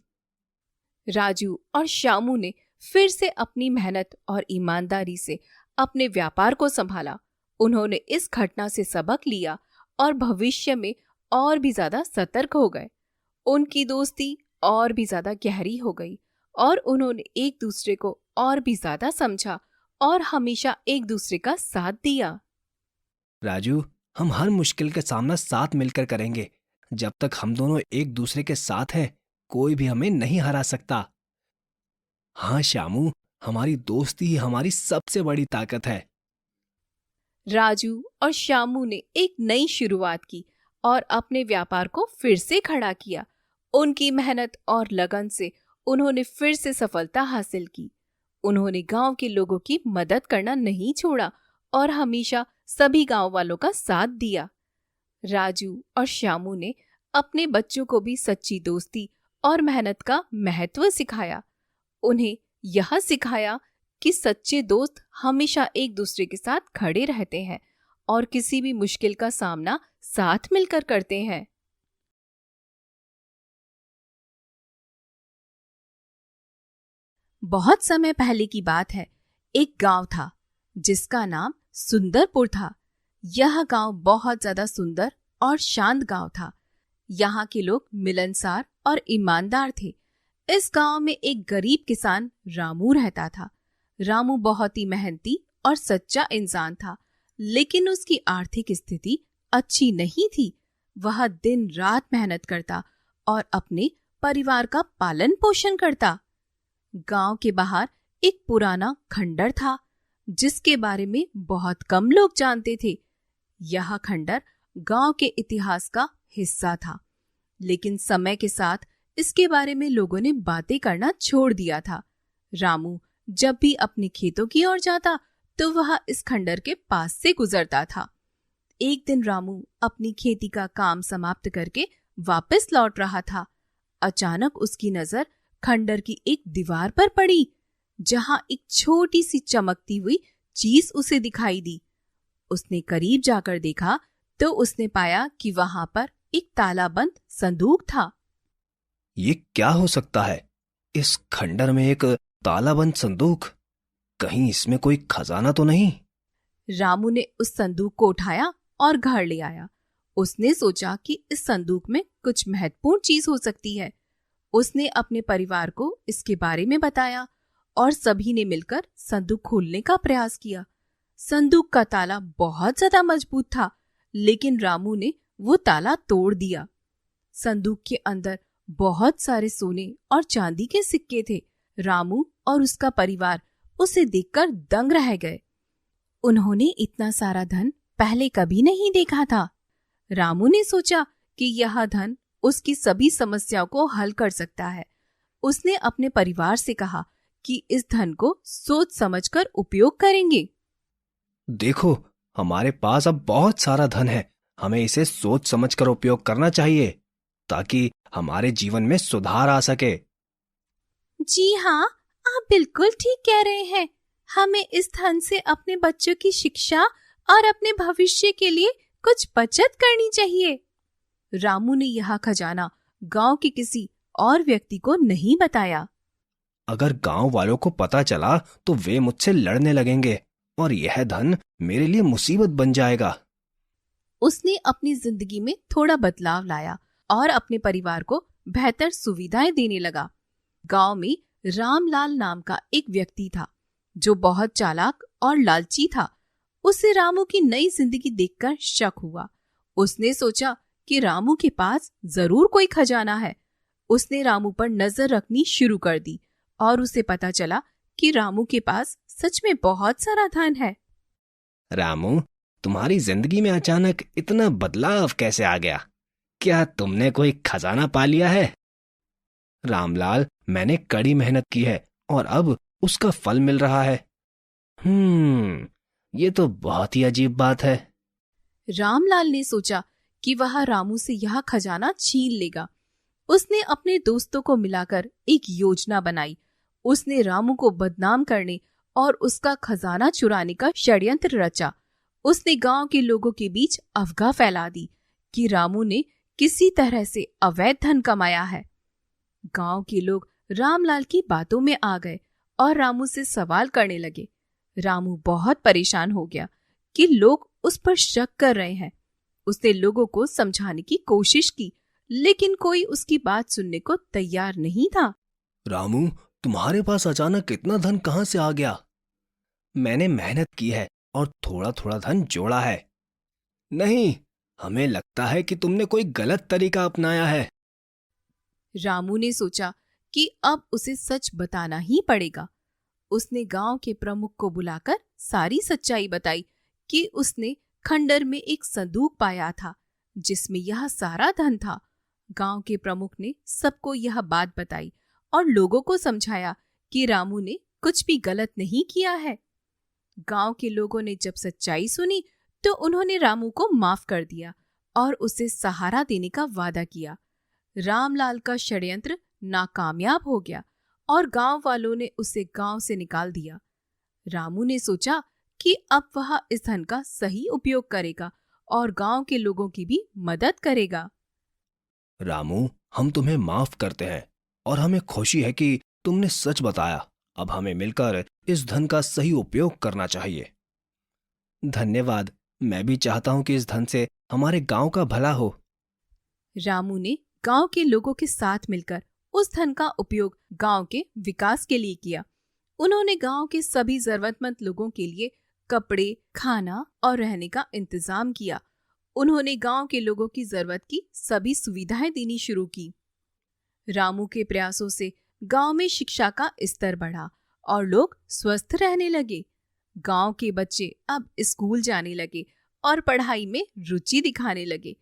राजू और शामू ने फिर से अपनी मेहनत और ईमानदारी से अपने व्यापार को संभाला। उन्होंने इस घटना से सबक लिया और भविष्य में और भी ज्यादा सतर्क हो गए। उनकी दोस्ती और भी ज्यादा गहरी हो गई और उन्होंने एक दूसरे को और भी ज्यादा समझा और हमेशा एक दूसरे का साथ दिया। राजू, हम हर मुश्किल का सामना साथ मिलकर करेंगे। जब तक हम दोनों एक दूसरे के साथ हैं, कोई भी हमें नहीं हरा सकता। हाँ शामू, हमारी दोस्ती ही हमारी सबसे बड़ी ताकत है। राजू और शामू ने एक नई शुरुआत की और अपने व्यापार को फिर से खड़ा किया। उनकी मेहनत और लगन से उन्होंने फिर से सफलता हासिल की। उन्होंने गांव के लोगों की मदद करना नहीं छोड़ा और हमेशा सभी गांव वालों का साथ दिया। राजू और श्यामू ने अपने बच्चों को भी सच्ची दोस्ती और मेहनत का महत्व सिखाया। उन्हें यह सिखाया कि सच्चे दोस्त हमेशा एक दूसरे के साथ खड़े रहते हैं और किसी भी मुश्किल का सामना साथ मिलकर करते हैं। बहुत समय पहले की बात है। एक गांव था जिसका नाम सुंदरपुर था। यह गांव बहुत ज्यादा सुंदर और शांत गांव था। यहाँ के लोग मिलनसार और ईमानदार थे। इस गांव में एक गरीब किसान रामू रहता था। रामू बहुत ही मेहनती और सच्चा इंसान था, लेकिन उसकी आर्थिक स्थिति अच्छी नहीं थी। वह दिन रात मेहनत करता और अपने परिवार का पालन पोषण करता। गांव के बाहर एक पुराना खंडर था जिसके बारे में बहुत कम लोग जानते थे। यह खंडर गांव के इतिहास का हिस्सा था, लेकिन समय के साथ इसके बारे में लोगों ने बातें करना छोड़ दिया था। रामू जब भी अपने खेतों की ओर जाता तो वह इस खंडर के पास से गुजरता था। एक दिन रामू अपनी खेती का काम समाप्त करके वापस लौट रहा था। अचानक उसकी नजर खंडर की एक दीवार पर पड़ी, जहां एक छोटी सी चमकती हुई चीज उसे दिखाई दी। उसने करीब जाकर देखा तो उसने पाया कि वहां पर एक तालाबंद संदूक था। ये क्या हो सकता है? इस खंडर में एक तालाबंद संदूक। कहीं इसमें कोई खजाना तो नहीं? रामू ने उस संदूक को उठाया और घर ले आया। उसने सोचा कि इस संदूक में कुछ महत्वपूर्ण चीज हो सकती है। उसने अपने परिवार को इसके बारे में बताया और सभी ने मिलकर संदूक खोलने का प्रयास किया। संदूक का ताला बहुत ज्यादा मजबूत था, लेकिन रामू ने वो ताला तोड़ दिया। संदूक के अंदर बहुत सारे सोने और चांदी के सिक्के थे। रामू और उसका परिवार उसे देखकर दंग रह गए। उन्होंने इतना सारा धन पहले कभी नहीं देखा था। रामू ने सोचा कि यह धन उसकी सभी समस्याओं को हल कर सकता है। उसने अपने परिवार से कहा कि इस धन को सोच समझकर उपयोग करेंगे। देखो, हमारे पास अब बहुत सारा धन है। हमें इसे सोच समझकर उपयोग करना चाहिए ताकि हमारे जीवन में सुधार आ सके। जी हाँ, आप बिल्कुल ठीक कह रहे हैं। हमें इस धन से अपने बच्चों की शिक्षा और अपने भविष्य के लिए कुछ बचत करनी चाहिए। रामू ने यह खजाना गांव के किसी और व्यक्ति को नहीं बताया। अगर गांव वालों को पता चला तो वे मुझसे लड़ने लगेंगे और यह धन मेरे लिए मुसीबत बन जाएगा। उसने अपनी जिंदगी में थोड़ा बदलाव लाया और अपने परिवार को बेहतर सुविधाएं देने लगा। गांव में रामलाल नाम का एक व्यक्ति था जो बहुत चालाक और लालची था। उसे रामू की नई जिंदगी देखकर शक हुआ। उसने सोचा कि रामू के पास जरूर कोई खजाना है। उसने रामू पर नजर रखनी शुरू कर दी और उसे पता चला कि रामू के पास सच में बहुत सारा धन है। रामू, तुम्हारी जिंदगी में अचानक इतना बदलाव कैसे आ गया? क्या तुमने कोई खजाना पा लिया है? रामलाल, मैंने कड़ी मेहनत की है और अब उसका फल मिल रहा है। ये तो बहुत ही अजीब बात है। रामलाल ने सोचा कि वह रामू से यह खजाना छीन लेगा। उसने अपने दोस्तों को मिलाकर एक योजना बनाई। उसने रामू को बदनाम करने और उसका खजाना चुराने का षड्यंत्र रचा। उसने गांव के लोगों के बीच अफवाह फैला दी कि रामू ने किसी तरह से अवैध धन कमाया है। गांव के लोग रामलाल की बातों में आ गए और रामू से सवाल करने लगे। रामू बहुत परेशान हो गया कि लोग उस पर शक कर रहे हैं। उसने लोगों को समझाने की कोशिश की, लेकिन कोई उसकी बात सुनने को तैयार नहीं था। रामू, तुम्हारे पास अचानक इतना धन कहां से आ गया? मैंने मेहनत की है और थोड़ा थोड़ा धन जोड़ा है। नहीं, हमें लगता है कि तुमने कोई गलत तरीका अपनाया है। रामू ने सोचा कि अब उसे सच बताना ही पड़ेगा। उसने गांव के प्रमुख को बुलाकर सारी सच्चाई बताई कि उसने खंडर में एक संदूक पाया था जिसमें यह सारा धन था। गांव के प्रमुख ने सबको यह बात बताई और लोगों को समझाया कि रामू ने कुछ भी गलत नहीं किया है। गांव के लोगों ने जब सच्चाई सुनी तो उन्होंने रामू को माफ कर दिया और उसे सहारा देने का वादा किया। रामलाल का षड्यंत्र नाकामयाब हो गया और गांव वालों ने उसे गांव से निकाल दिया। रामू ने सोचा कि अब वह इस धन का सही उपयोग करेगा और गांव के लोगों की भी मदद करेगा। रामू, हम तुम्हें माफ करते हैं और हमें खुशी है कि तुमने सच बताया। अब हमें मिलकर इस धन का सही उपयोग करना चाहिए। धन्यवाद। मैं भी चाहता हूं कि इस धन से हमारे गांव का भला हो। रामू ने गांव के लोगों के साथ मिलकर उस धन का उपयोग गांव के विकास के लिए किया। उन्होंने गांव के सभी जरूरतमंद लोगों के लिए कपड़े, खाना और रहने का इंतजाम किया। उन्होंने गांव के लोगों की जरूरत की सभी सुविधाएं देनी शुरू की। रामू के प्रयासों से गांव में शिक्षा का स्तर बढ़ा और लोग स्वस्थ रहने लगे। गांव के बच्चे अब स्कूल जाने लगे और पढ़ाई में रुचि दिखाने लगे।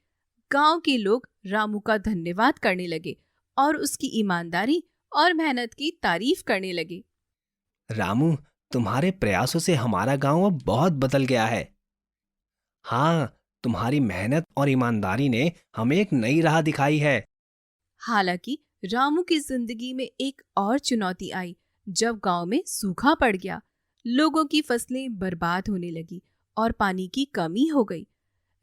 गांव के लोग रामू का धन्यवाद करने लगे और उसकी ईमानदारी और मेहनत की तारीफ करने लगे। रामू, तुम्हारे प्रयासों से हमारा गांव अब बहुत बदल गया है। हाँ, तुम्हारी मेहनत और ईमानदारी ने हमें एक नई राह दिखाई है। हालांकि रामू की जिंदगी में एक और चुनौती आई जब गांव में सूखा पड़ गया। लोगों की फसलें बर्बाद होने लगी और पानी की कमी हो गई।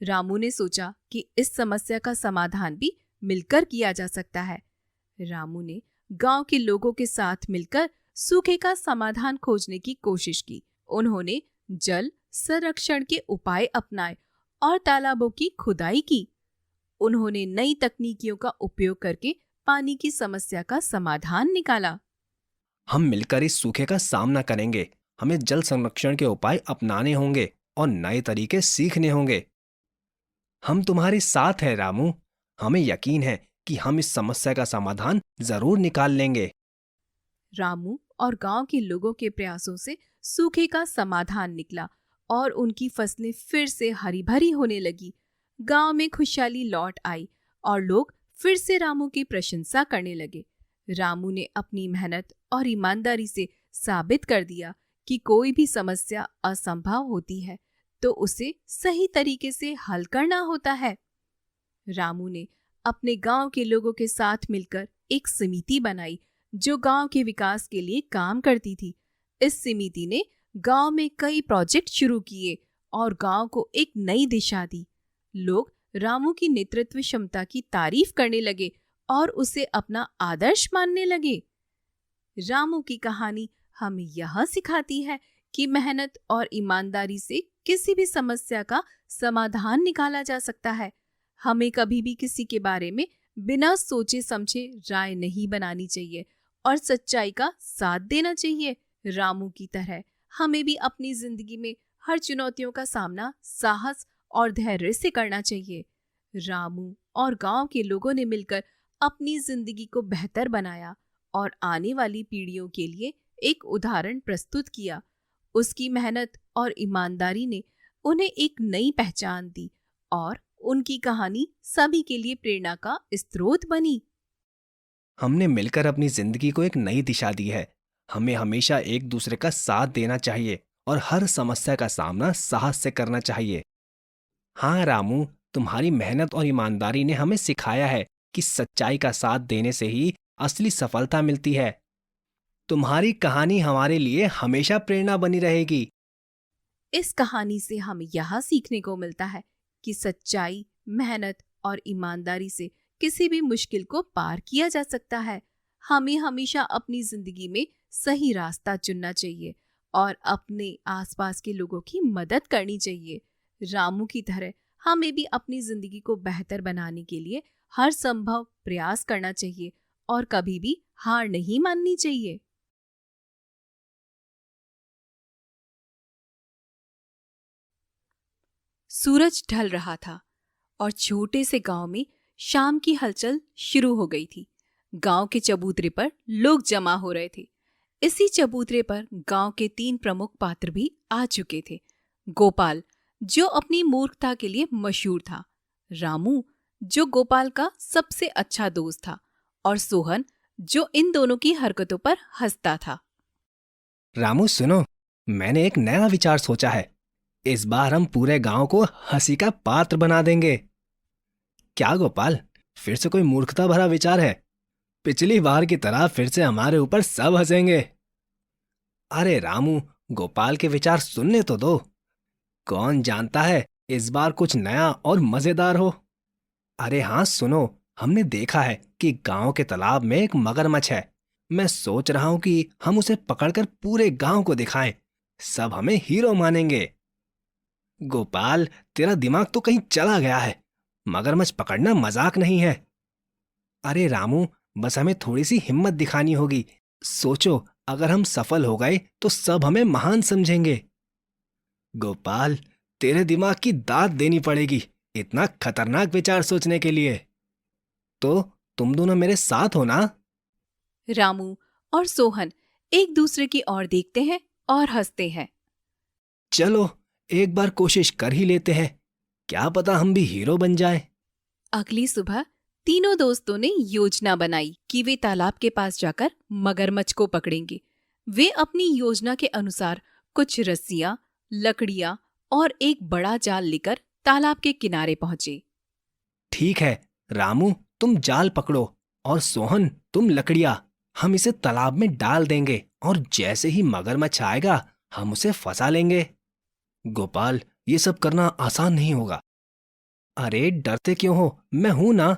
रामू ने सोचा कि इस समस्या का समाधान भी मिलकर किया जा सकता है। रामू ने गांव के लोगों के साथ मिलकर सूखे का समाधान खोजने की कोशिश की। उन्होंने जल संरक्षण के उपाय अपनाए और तालाबों की खुदाई की। उन्होंने नई तकनीकियों का उपयोग करके पानी की समस्या का समाधान निकाला। हम मिलकर इस सूखे का सामना करेंगे। हमें जल संरक्षण के उपाय अपनाने होंगे और नए तरीके सीखने होंगे। हम तुम्हारे साथ हैं रामू। हमें यकीन है कि हम इस समस्या का समाधान जरूर निकाल लेंगे। रामू और गांव के लोगों के प्रयासों से सूखे का समाधान निकला और उनकी फसलें फिर से हरी भरी होने लगी। गांव में खुशहाली लौट आई और लोग फिर से रामू की प्रशंसा करने लगे। रामू ने अपनी मेहनत और ईमानदारी से साबित कर दिया कि कोई भी समस्या असंभव होती है तो उसे सही तरीके से हल करना होता है। रामू ने अपने गांव के लोगों के साथ मिलकर एक समिति बनाई जो गांव के विकास के लिए काम करती थी। इस समिति ने गांव में कई प्रोजेक्ट शुरू किए और गांव को एक नई दिशा दी। लोग रामू की नेतृत्व क्षमता की तारीफ करने लगे और उसे अपना आदर्श मानने लगे। रामू की कहानी हमें यह सिखाती है कि मेहनत और ईमानदारी से किसी भी समस्या का समाधान निकाला जा सकता है। हमें कभी भी किसी के बारे में बिना सोचे समझे राय नहीं बनानी चाहिए और सच्चाई का साथ देना चाहिए। रामू की तरह हमें भी अपनी जिंदगी में हर चुनौतियों का सामना साहस और धैर्य से करना चाहिए। रामू और गांव के लोगों ने मिलकर अपनी जिंदगी को बेहतर बनाया और आने वाली पीढ़ियों के लिए एक उदाहरण प्रस्तुत किया। उसकी मेहनत और ईमानदारी ने उन्हें एक नई पहचान दी और उनकी कहानी सभी के लिए प्रेरणा का स्रोत बनी। हमने मिलकर अपनी जिंदगी को एक नई दिशा दी है। हमें हमेशा एक दूसरे का साथ देना चाहिए और हर समस्या का सामना साहस से करना चाहिए। हाँ रामू, तुम्हारी मेहनत और ईमानदारी ने हमें सिखाया है कि सच्चाई का साथ देने से ही असली सफलता मिलती है। तुम्हारी कहानी हमारे लिए हमेशा प्रेरणा बनी रहेगी। इस कहानी से हमें यह सीखने को मिलता है कि सच्चाई, मेहनत और ईमानदारी से किसी भी मुश्किल को पार किया जा सकता है। हमें हमेशा अपनी जिंदगी में सही रास्ता चुनना चाहिए और अपने आसपास के लोगों की मदद करनी चाहिए। रामू की तरह हमें भी अपनी जिंदगी को बेहतर बनाने के लिए हर संभव प्रयास करना चाहिए और कभी भी हार नहीं माननी चाहिए। सूरज ढल रहा था और छोटे से गांव में शाम की हलचल शुरू हो गई थी। गांव के चबूतरे पर लोग जमा हो रहे थे। इसी चबूतरे पर गांव के 3 प्रमुख पात्र भी आ चुके थे। गोपाल, जो अपनी मूर्खता के लिए मशहूर था, रामू, जो गोपाल का सबसे अच्छा दोस्त था, और सोहन, जो इन दोनों की हरकतों पर हंसता था। रामू सुनो, मैंने एक नया विचार सोचा है। इस बार हम पूरे गांव को हंसी का पात्र बना देंगे। क्या गोपाल, फिर से कोई मूर्खता भरा विचार है? पिछली बार की तरह फिर से हमारे ऊपर सब हंसेंगे। अरे रामू, गोपाल के विचार सुनने तो दो। कौन जानता है इस बार कुछ नया और मजेदार हो। अरे हाँ सुनो, हमने देखा है कि गांव के तालाब में एक मगरमच्छ है। मैं सोच रहा हूं कि हम उसे पकड़कर पूरे गांव को दिखाएं। सब हमें हीरो मानेंगे। गोपाल, तेरा दिमाग तो कहीं चला गया है। मगरमच्छ पकड़ना मजाक नहीं है। अरे रामू, बस हमें थोड़ी सी हिम्मत दिखानी होगी। सोचो, अगर हम सफल हो गए तो सब हमें महान समझेंगे। गोपाल, तेरे दिमाग की दाद देनी पड़ेगी इतना खतरनाक विचार सोचने के लिए। तो तुम दोनों मेरे साथ हो ना? रामू और सोहन एक दूसरे की ओर देखते हैं और हंसते हैं। चलो एक बार कोशिश कर ही लेते हैं, क्या पता हम भी हीरो बन जाएं। अगली सुबह तीनों दोस्तों ने योजना बनाई कि वे तालाब के पास जाकर मगरमच्छ को पकड़ेंगे। वे अपनी योजना के अनुसार कुछ रस्सियां, लकड़ियां और एक बड़ा जाल लेकर तालाब के किनारे पहुंचे। ठीक है, रामू तुम जाल पकड़ो और सोहन तुम लकड़ियां। हम इसे तालाब में डाल देंगे और जैसे ही मगरमच्छ आएगा हम उसे फंसा लेंगे। गोपाल, ये सब करना आसान नहीं होगा। अरे डरते क्यों हो, मैं हूं ना।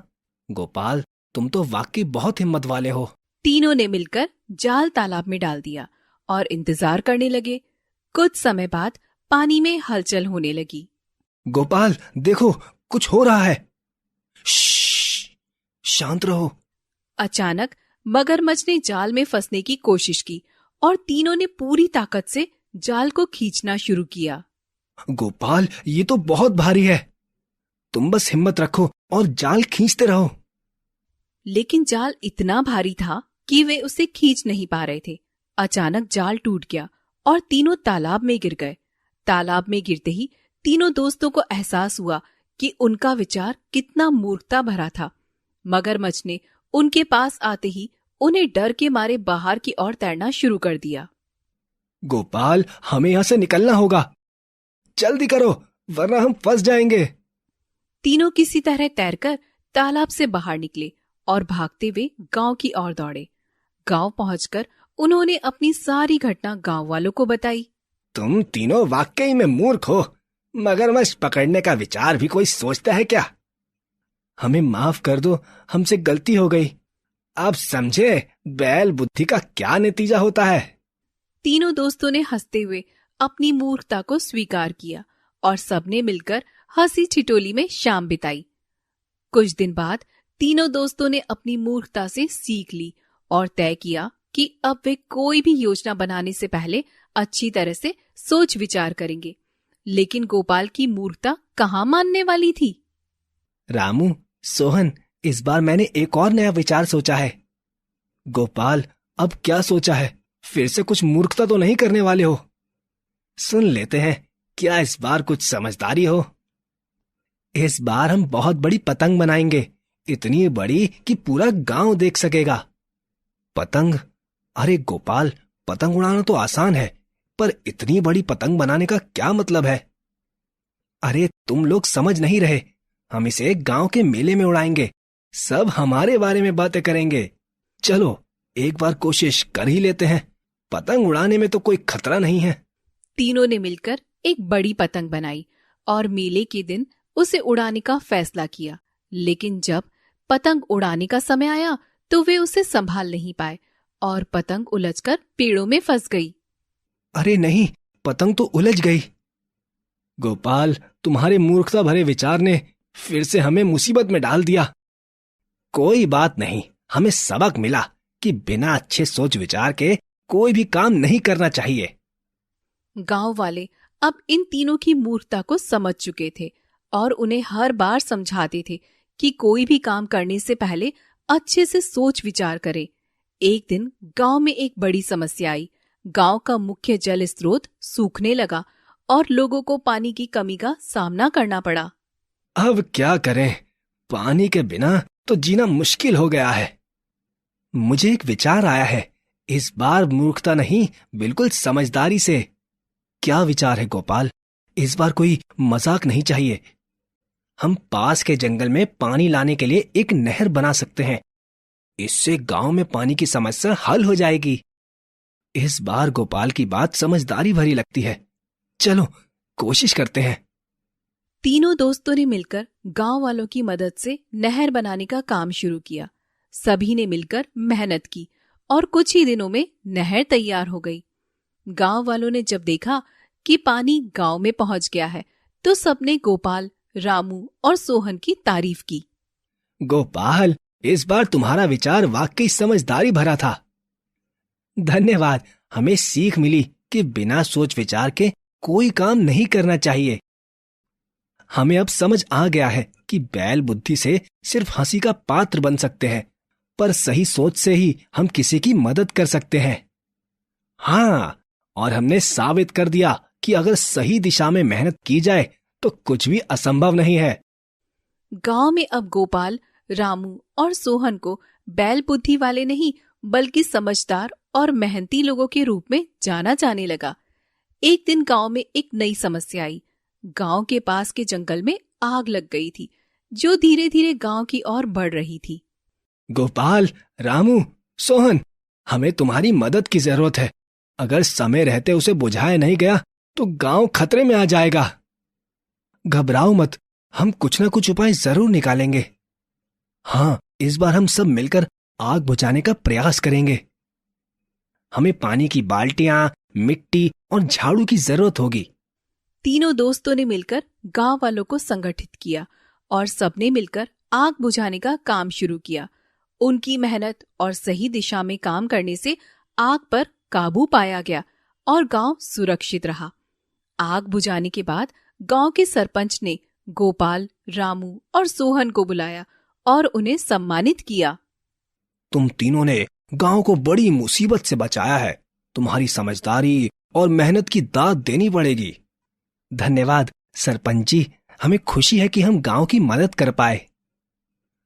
गोपाल, तुम तो वाकई बहुत हिम्मत वाले हो। तीनों ने मिलकर जाल तालाब में डाल दिया और इंतजार करने लगे। कुछ समय बाद पानी में हलचल होने लगी। गोपाल देखो, कुछ हो रहा है। श्श्श, शांत रहो। अचानक मगरमच्छ ने जाल में फंसने की कोशिश की और तीनों ने पूरी ताकत से जाल को खींचना शुरू किया। गोपाल, ये तो बहुत भारी है। तुम बस हिम्मत रखो और जाल खींचते रहो। लेकिन जाल इतना भारी था कि वे उसे खींच नहीं पा रहे थे। अचानक जाल टूट गया और तीनों तालाब में गिर गए। तालाब में गिरते ही तीनों दोस्तों को एहसास हुआ कि उनका विचार कितना मूर्खता भरा था। मगरमच्छ ने उनके पास आते ही उन्हें डर के मारे बाहर की ओर तैरना शुरू कर दिया। गोपाल, हमें यहां से निकलना होगा। जल्दी करो वरना हम फंस जाएंगे। तीनों किसी तरह तैरकर तालाब से बाहर निकले और भागते हुए गांव की ओर दौड़े। गांव पहुंचकर उन्होंने अपनी सारी घटना गांव वालों को बताई। तुम तीनों वाकई में मूर्ख हो। मगरमच्छ पकड़ने का विचार भी कोई सोचता है क्या? हमें माफ कर दो, हमसे गलती हो गई। आप समझे बैल बुद्धि का क्या नतीजा होता है। तीनों दोस्तों ने हंसते हुए अपनी मूर्खता को स्वीकार किया और सबने मिलकर हंसी ठिठोली में शाम बिताई। कुछ दिन बाद तीनों दोस्तों ने अपनी मूर्खता से सीख ली और तय किया कि अब वे कोई भी योजना बनाने से पहले अच्छी तरह से सोच विचार करेंगे। लेकिन गोपाल की मूर्खता कहाँ मानने वाली थी। रामू, सोहन, इस बार मैंने एक और नया विचार सोचा है। गोपाल, अब क्या सोचा है? फिर से कुछ मूर्खता तो नहीं करने वाले हो? सुन लेते हैं, क्या इस बार कुछ समझदारी हो? इस बार हम बहुत बड़ी पतंग बनाएंगे, इतनी बड़ी कि पूरा गांव देख सकेगा। पतंग? अरे गोपाल, पतंग उड़ाना तो आसान है, पर इतनी बड़ी पतंग बनाने का क्या मतलब है? अरे तुम लोग समझ नहीं रहे। हम इसे गांव के मेले में उड़ाएंगे, सब हमारे बारे में बातें करेंगे। चलो एक बार कोशिश कर ही लेते हैं। पतंग उड़ाने में तो कोई खतरा नहीं है। तीनों ने मिलकर एक बड़ी पतंग बनाई और मेले के दिन उसे उड़ाने का फैसला किया। लेकिन जब पतंग उड़ाने का समय आया तो वे उसे संभाल नहीं पाए और पतंग उलझकर पेड़ों में फंस गई। अरे नहीं, पतंग तो उलझ गई। गोपाल, तुम्हारे मूर्खता भरे विचार ने फिर से हमें मुसीबत में डाल दिया। कोई बात नहीं, हमें सबक मिला कि बिना अच्छे सोच विचार के कोई भी काम नहीं करना चाहिए। गांव वाले अब इन तीनों की मूर्खता को समझ चुके थे और उन्हें हर बार समझाते थे कि कोई भी काम करने से पहले अच्छे से सोच विचार करे। एक दिन गांव में एक बड़ी समस्या आई। गांव का मुख्य जल स्रोत सूखने लगा और लोगों को पानी की कमी का सामना करना पड़ा। अब क्या करें? पानी के बिना तो जीना मुश्किल हो गया है। मुझे एक विचार आया है। इस बार मूर्खता नहीं, बिल्कुल समझदारी से। क्या विचार है गोपाल? इस बार कोई मजाक नहीं चाहिए। हम पास के जंगल में पानी लाने के लिए एक नहर बना सकते हैं। इससे गांव में पानी की समस्या हल हो जाएगी। इस बार गोपाल की बात समझदारी भरी लगती है। चलो कोशिश करते हैं। तीनों दोस्तों ने मिलकर गांव वालों की मदद से नहर बनाने का काम शुरू किया। सभी ने मिलकर मेहनत की और कुछ ही दिनों में नहर तैयार हो गई। गांव वालों ने जब देखा कि पानी गांव में पहुंच गया है, तो सबने गोपाल, रामू और सोहन की तारीफ की। गोपाल, इस बार तुम्हारा विचार वाकई समझदारी भरा था। धन्यवाद। हमें सीख मिली कि बिना सोच विचार के कोई काम नहीं करना चाहिए। हमें अब समझ आ गया है कि बैल बुद्धि से सिर्फ हंसी का पात्र बन सकते हैं, पर सही सोच से ही हम किसी की मदद कर सकते हैं। हाँ, और हमने साबित कर दिया कि अगर सही दिशा में मेहनत की जाए तो कुछ भी असंभव नहीं है। गांव में अब गोपाल, रामू और सोहन को बैल बुद्धि वाले नहीं, बल्कि समझदार और मेहनती लोगों के रूप में जाना जाने लगा। एक दिन गांव में एक नई समस्या आई। गांव के पास के जंगल में आग लग गई थी, जो धीरे धीरे गांव की ओर बढ़ रही थी। गोपाल, रामू, सोहन, हमें तुम्हारी मदद की जरूरत है। अगर समय रहते उसे बुझाया नहीं गया तो गांव खतरे में आ जाएगा। घबराओ मत, हम कुछ ना कुछ उपाय जरूर निकालेंगे। हाँ, इस बार हम सब मिलकर आग बुझाने का प्रयास करेंगे। हमें पानी की बाल्टियां, मिट्टी और झाड़ू की जरूरत होगी। तीनों दोस्तों ने मिलकर गांव वालों को संगठित किया और सबने मिलकर आग बुझाने का काम शुरू किया। उनकी मेहनत और सही दिशा में काम करने से आग पर काबू पाया गया और गांव सुरक्षित रहा। आग बुझाने के बाद गांव के सरपंच ने गोपाल, रामू और सोहन को बुलाया और उन्हें सम्मानित किया। तुम तीनों ने गांव को बड़ी मुसीबत से बचाया है। तुम्हारी समझदारी और मेहनत की दाद देनी पड़ेगी। धन्यवाद सरपंच जी, हमें खुशी है कि हम गांव की मदद कर पाए।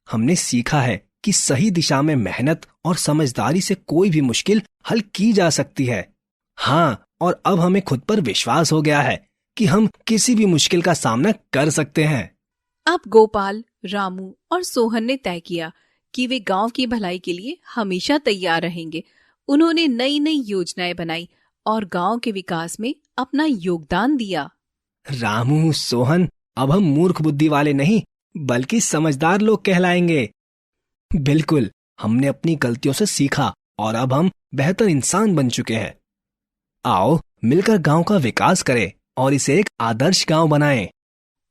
हमने सीखा है कि सही दिशा में मेहनत और समझदारी से कोई भी मुश्किल हल की जा सकती है। हाँ, और अब हमें खुद पर विश्वास हो गया है कि हम किसी भी मुश्किल का सामना कर सकते हैं। अब गोपाल, रामू और सोहन ने तय किया कि वे गांव की भलाई के लिए हमेशा तैयार रहेंगे। उन्होंने नई नई योजनाएं बनाई और गांव के विकास में अपना योगदान दिया। रामू, सोहन, अब हम मूर्ख बुद्धि वाले नहीं, बल्कि समझदार लोग कहलाएंगे। बिल्कुल, हमने अपनी गलतियों से सीखा और अब हम बेहतर इंसान बन चुके हैं। आओ मिलकर गांव का विकास करें और इसे एक आदर्श गांव बनाएं।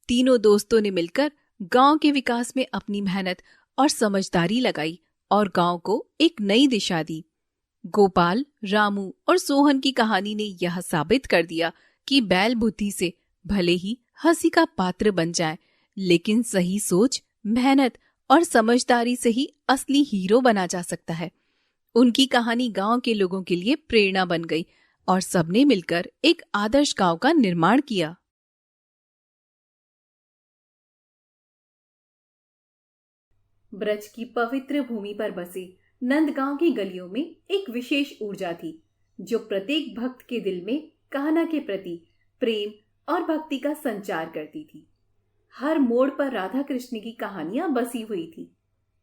तीनों दोस्तों ने मिलकर गांव के विकास में अपनी मेहनत और समझदारी लगाई और गांव को एक नई दिशा दी। गोपाल, रामू और सोहन की कहानी ने यह साबित कर दिया कि बैल बुद्धि से भले ही हंसी का पात्र बन जाए, लेकिन सही सोच, मेहनत और समझदारी से ही असली हीरो बना जा सकता है। उनकी कहानी गांव के लोगों के लिए प्रेरणा बन गई और सबने मिलकर एक आदर्श गांव का निर्माण किया। ब्रज की पवित्र भूमि पर बसे नंदगांव की गलियों में एक विशेष ऊर्जा थी, जो प्रत्येक भक्त के दिल में कान्हा के प्रति प्रेम और भक्ति का संचार करती थी। हर मोड़ पर राधा कृष्ण की कहानियां बसी हुई थी,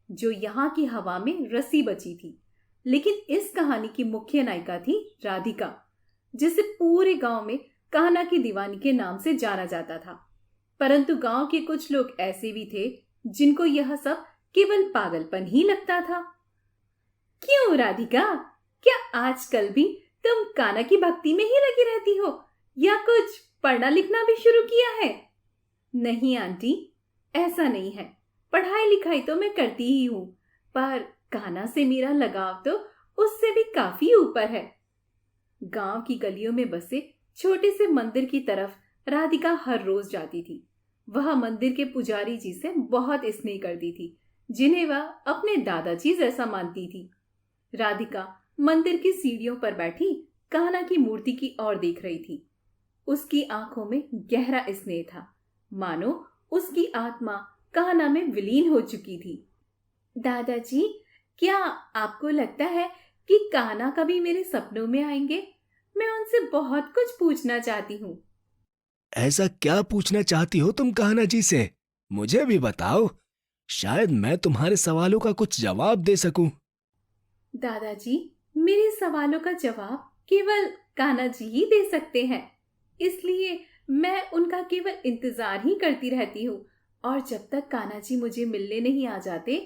जो यहाँ की हवा में रसी बची थी। लेकिन इस कहानी की मुख्य नायिका थी राधिका, जिसे पूरे गांव में कान्हा की दीवानी के नाम से जाना जाता था। परंतु गांव के कुछ लोग ऐसे भी थे जिनको यह सब केवल पागलपन ही लगता था। क्यों राधिका, क्या आजकल भी तुम कान्हा की भक्ति में ही लगी रहती हो या कुछ पढ़ना लिखना भी शुरू किया है? नहीं आंटी, ऐसा नहीं है। पढ़ाई लिखाई तो मैं करती ही हूँ, पर कान्हा से मेरा लगाव तो उससे भी काफी ऊपर है। गांव की गलियों में बसे छोटे से मंदिर की तरफ राधिका हर रोज जाती थी। वह मंदिर के पुजारी जी से बहुत स्नेह करती थी, जिन्हें वह अपने दादाजी जैसा मानती थी। राधिका मंदिर की सीढ़ियों पर बैठी कान्हा की मूर्ति की ओर देख रही थी। उसकी आंखों में गहरा स्नेह था, मानो उसकी आत्मा कान्हा में विलीन हो चुकी थी। दादाजी, क्या आपको लगता है कि कान्हा कभी मेरे सपनों में आएंगे? मैं उनसे बहुत कुछ पूछना चाहती हूँ। ऐसा क्या पूछना चाहती हो तुम कान्हा जी से? मुझे भी बताओ, शायद मैं तुम्हारे सवालों का कुछ जवाब दे सकूं। दादाजी, मेरे सवालों का जवाब केवल कान्हा जी ही दे सकते हैं। इसलिए मैं उनका केवल इंतजार ही करती रहती हूँ, और जब तक कान्हा जी मुझे मिलने नहीं आ जाते,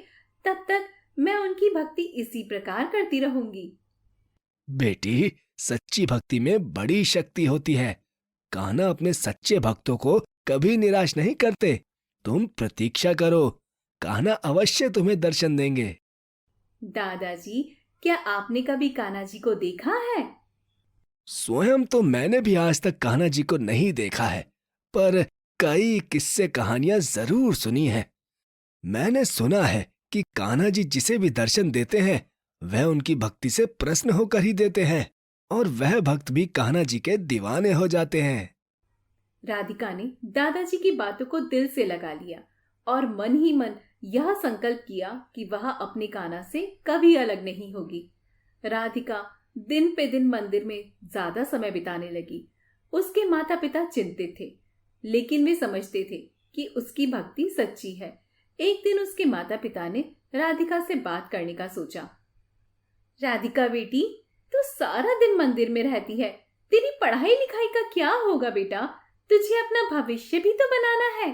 तब तक मैं उनकी भक्ति इसी प्रकार करती रहूंगी। बेटी, सच्ची भक्ति में बड़ी शक्ति होती है। कान्हा अपने सच्चे भक्तों को कभी निराश नहीं करते। तुम प्रतीक्षा करो, कान्हा अवश्य तुम्हें दर्शन देंगे। दादाजी, क्या आपने कभी कान्हा जी को देखा है? स्वयं तो मैंने भी आज तक कान्हा जी को नहीं देखा है, पर कई किस्से कहानियां जरूर सुनी हैं। मैंने सुना है कि कान्हा जी जिसे भी दर्शन देते हैं, वह उनकी भक्ति से प्रसन्न होकर ही देते हैं, और वह भक्त भी कान्हा जी के दीवाने हो जाते हैं। राधिका ने दादाजी की बातों को दिल से लगा लिया और मन ही मन यह संकल्प किया कि वह अपने कान्हा से कभी अलग नहीं होगी। राधिका दिन पे दिन मंदिर में ज्यादा समय बिताने लगी। उसके माता पिता चिंतित थे, लेकिन वे समझते थे कि उसकी भक्ति सच्ची है। एक दिन उसके माता पिता ने राधिका से बात करने का सोचा। राधिका बेटी, तू सारा दिन मंदिर में रहती है, तेरी पढ़ाई लिखाई का क्या होगा बेटा? तुझे अपना भविष्य भी तो बनाना है।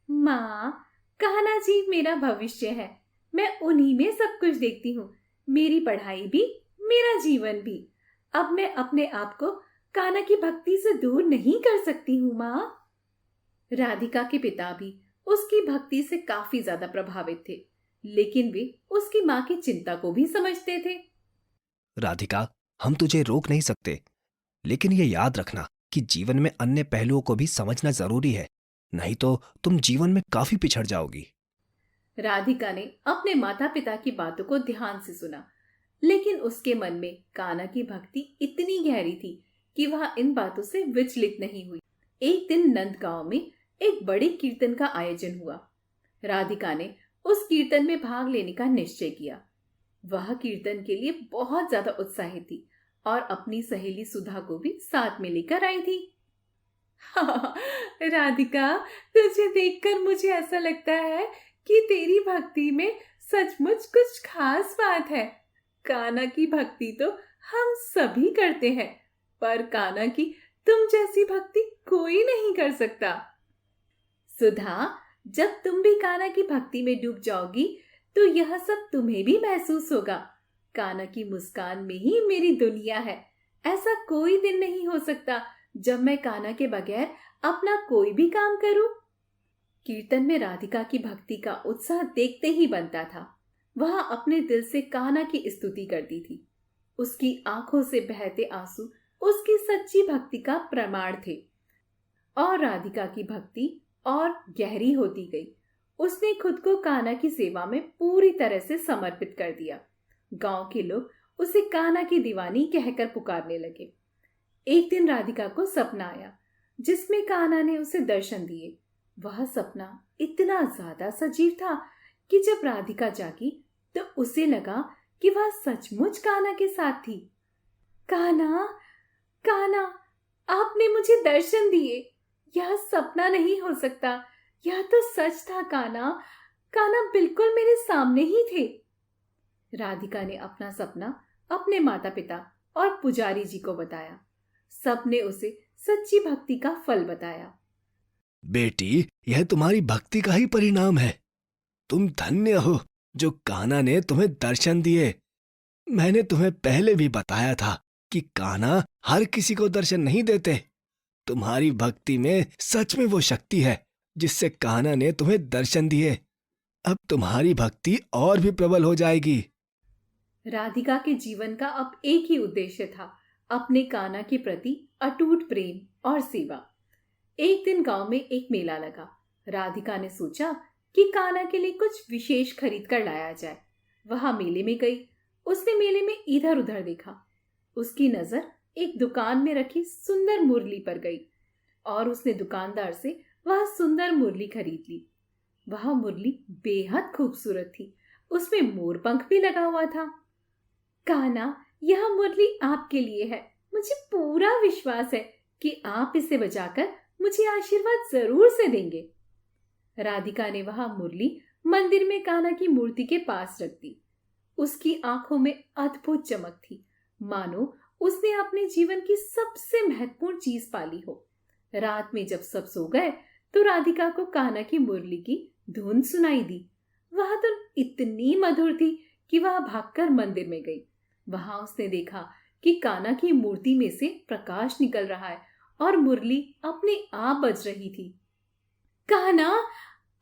माँ, कान्हा जी मेरा भविष्य है। मैं उन्हीं में सब कुछ देखती हूँ, मेरी पढ़ाई भी, मेरा जीवन भी। अब मैं अपने आप को कान्हा की भक्ति से दूर नहीं कर सकती हूँ माँ। राधिका के पिता भी उसकी भक्ति से काफी ज्यादा प्रभावित थे, लेकिन वे उसकी माँ की चिंता को भी समझते थे। राधिका, हम तुझे रोक नहीं सकते, लेकिन ये याद रखना कि जीवन में अन्य पहलुओं को भी समझना जरूरी है, नहीं तो तुम जीवन में काफी पिछड़ जाओगी। राधिका ने अपने माता पिता की बातों को ध्यान से सुना, लेकिन उसके मन में कान्हा की भक्ति इतनी गहरी थी कि वह इन बातों से विचलित नहीं हुई। एक दिन नंद गांव में एक बड़े कीर्तन का आयोजन हुआ। राधिका ने उस कीर्तन में भाग लेने का निश्चय किया। वह कीर्तन के लिए बहुत ज्यादा उत्साहित थी और अपनी सहेली सुधा को भी साथ में लेकर आई थी। राधिका, तुझे देखकर मुझे ऐसा लगता है कि तेरी भक्ति में सचमुच कुछ खास बात है। कान्हा की भक्ति तो हम सभी करते हैं, पर कान्हा की तुम जैसी भक्ति कोई नहीं कर सकता। सुधा, जब तुम भी कान्हा की भक्ति में डूब जाओगी, तो यह सब तुम्हें भी महसूस होगा। कान्हा की मुस्कान में ही मेरी दुनिया है। ऐसा कोई दिन नहीं हो सकता जब मैं कान्हा के बगैर अपना कोई भी काम करूं। कीर्तन में राधिका की भक्ति का उत्साह देखते ही बनता था। वह अपने दिल से कान्हा की स्तुति करती थी। उसकी आंखों से बहते आंसू उसकी सच्ची भक्ति का प्रमाण थे। और राधिका की भक्ति और गहरी होती गई। उसने खुद को कान्हा की सेवा में पूरी तरह से समर्पित कर दिया। गांव के लोग उसे कान्हा की दीवानी कहकर पुकारने लगे। एक दिन राधिका को सपना आया, जिसमें कान्हा ने उसे दर्शन दिए। वह सपना इतना ज्यादा सजीव था कि जब राधिका जागी तो उसे लगा कि वह सचमुच कान्हा के साथ थी। कान्हा, कान्हा, आपने मुझे दर्शन दिए। यह सपना नहीं हो सकता, यह तो सच था। कान्हा, कान्हा बिल्कुल मेरे सामने ही थे। राधिका ने अपना सपना अपने माता पिता और पुजारी जी को बताया। सबने उसे सच्ची भक्ति का फल बताया। बेटी, यह तुम्हारी भक्ति का ही परिणाम है। तुम धन्य हो जो कान्हा ने तुम्हें दर्शन दिए। मैंने तुम्हें पहले भी बताया था कि कान्हा हर किसी को दर्शन नहीं देते। तुम्हारी भक्ति में सच में वो शक्ति है जिससे कान्हा ने तुम्हें दर्शन दिए। अब तुम्हारी भक्ति और भी प्रबल हो जाएगी। राधिका के जीवन का अब एक ही उद्देश्य था, अपने कान्हा के प्रति अटूट प्रेम और सेवा। एक दिन गांव में एक मेला लगा। राधिका ने सोचा कि कान्हा के लिए कुछ विशेष खरीद कर लाया जाए। वह मेले में गई। उसने मेले में इधर उधर देखा। उसकी नजर एक दुकान में रखी सुंदर मुरली पर गई और उसने दुकानदार से वह सुंदर मुरली खरीद ली। वह मुरली बेहद खूबसूरत थी उसमें मोर पंख भी लगा हुआ था। कान्हा, यह मुरली आपके लिए है। मुझे पूरा विश्वास है कि आप इसे बजाकर मुझे आशीर्वाद जरूर से देंगे। राधिका ने वह मुरली मंदिर में कान्हा की मूर्ति के पास रख दी। उसकी आंखों में अद्भुत चमक थी, मानो उसने अपने जीवन की सबसे महत्वपूर्ण चीज पाली हो। रात में जब सब सो गए तो राधिका को कान्हा की मुरली की धुन सुनाई दी। वह धुन इतनी मधुर थी कि वह भागकर मंदिर में गई। वहां उसने देखा कि कान्हा की मूर्ति में से प्रकाश निकल रहा है और मुरली अपने आप बज रही थी। कान्हा,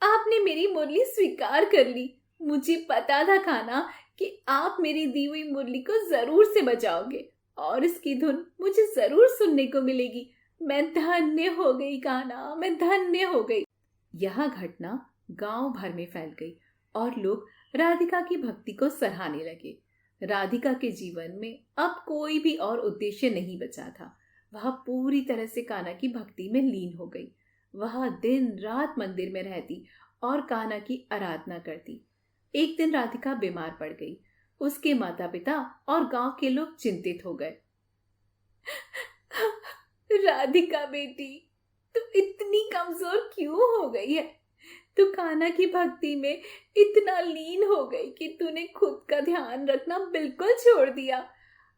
आपने मेरी मुरली स्वीकार कर ली। मुझे पता था कान्हा कि आप मेरी दी हुई मुरली को जरूर से बजाओगे और इसकी धुन मुझे जरूर सुनने को मिलेगी। मैं धन्य हो गई कान्हा, मैं धन्य हो गई। यह घटना गांव भर में फैल गई और लोग राधिका की भक्ति को सराहने लगे। राधिका के जीवन में अब कोई भी और उद्देश्य नहीं बचा था। वह पूरी तरह से कान्हा की भक्ति में लीन हो गई। वह दिन रात मंदिर में रहती और कान्हा की आराधना करती। एक दिन राधिका बीमार पड़ गई। उसके माता पिता और गांव के लोग चिंतित हो गए। राधिका बेटी, तू इतनी कमजोर क्यों हो गई है? तू कान्हा की भक्ति में इतना लीन हो गई कि तूने खुद का ध्यान रखना बिल्कुल छोड़ दिया।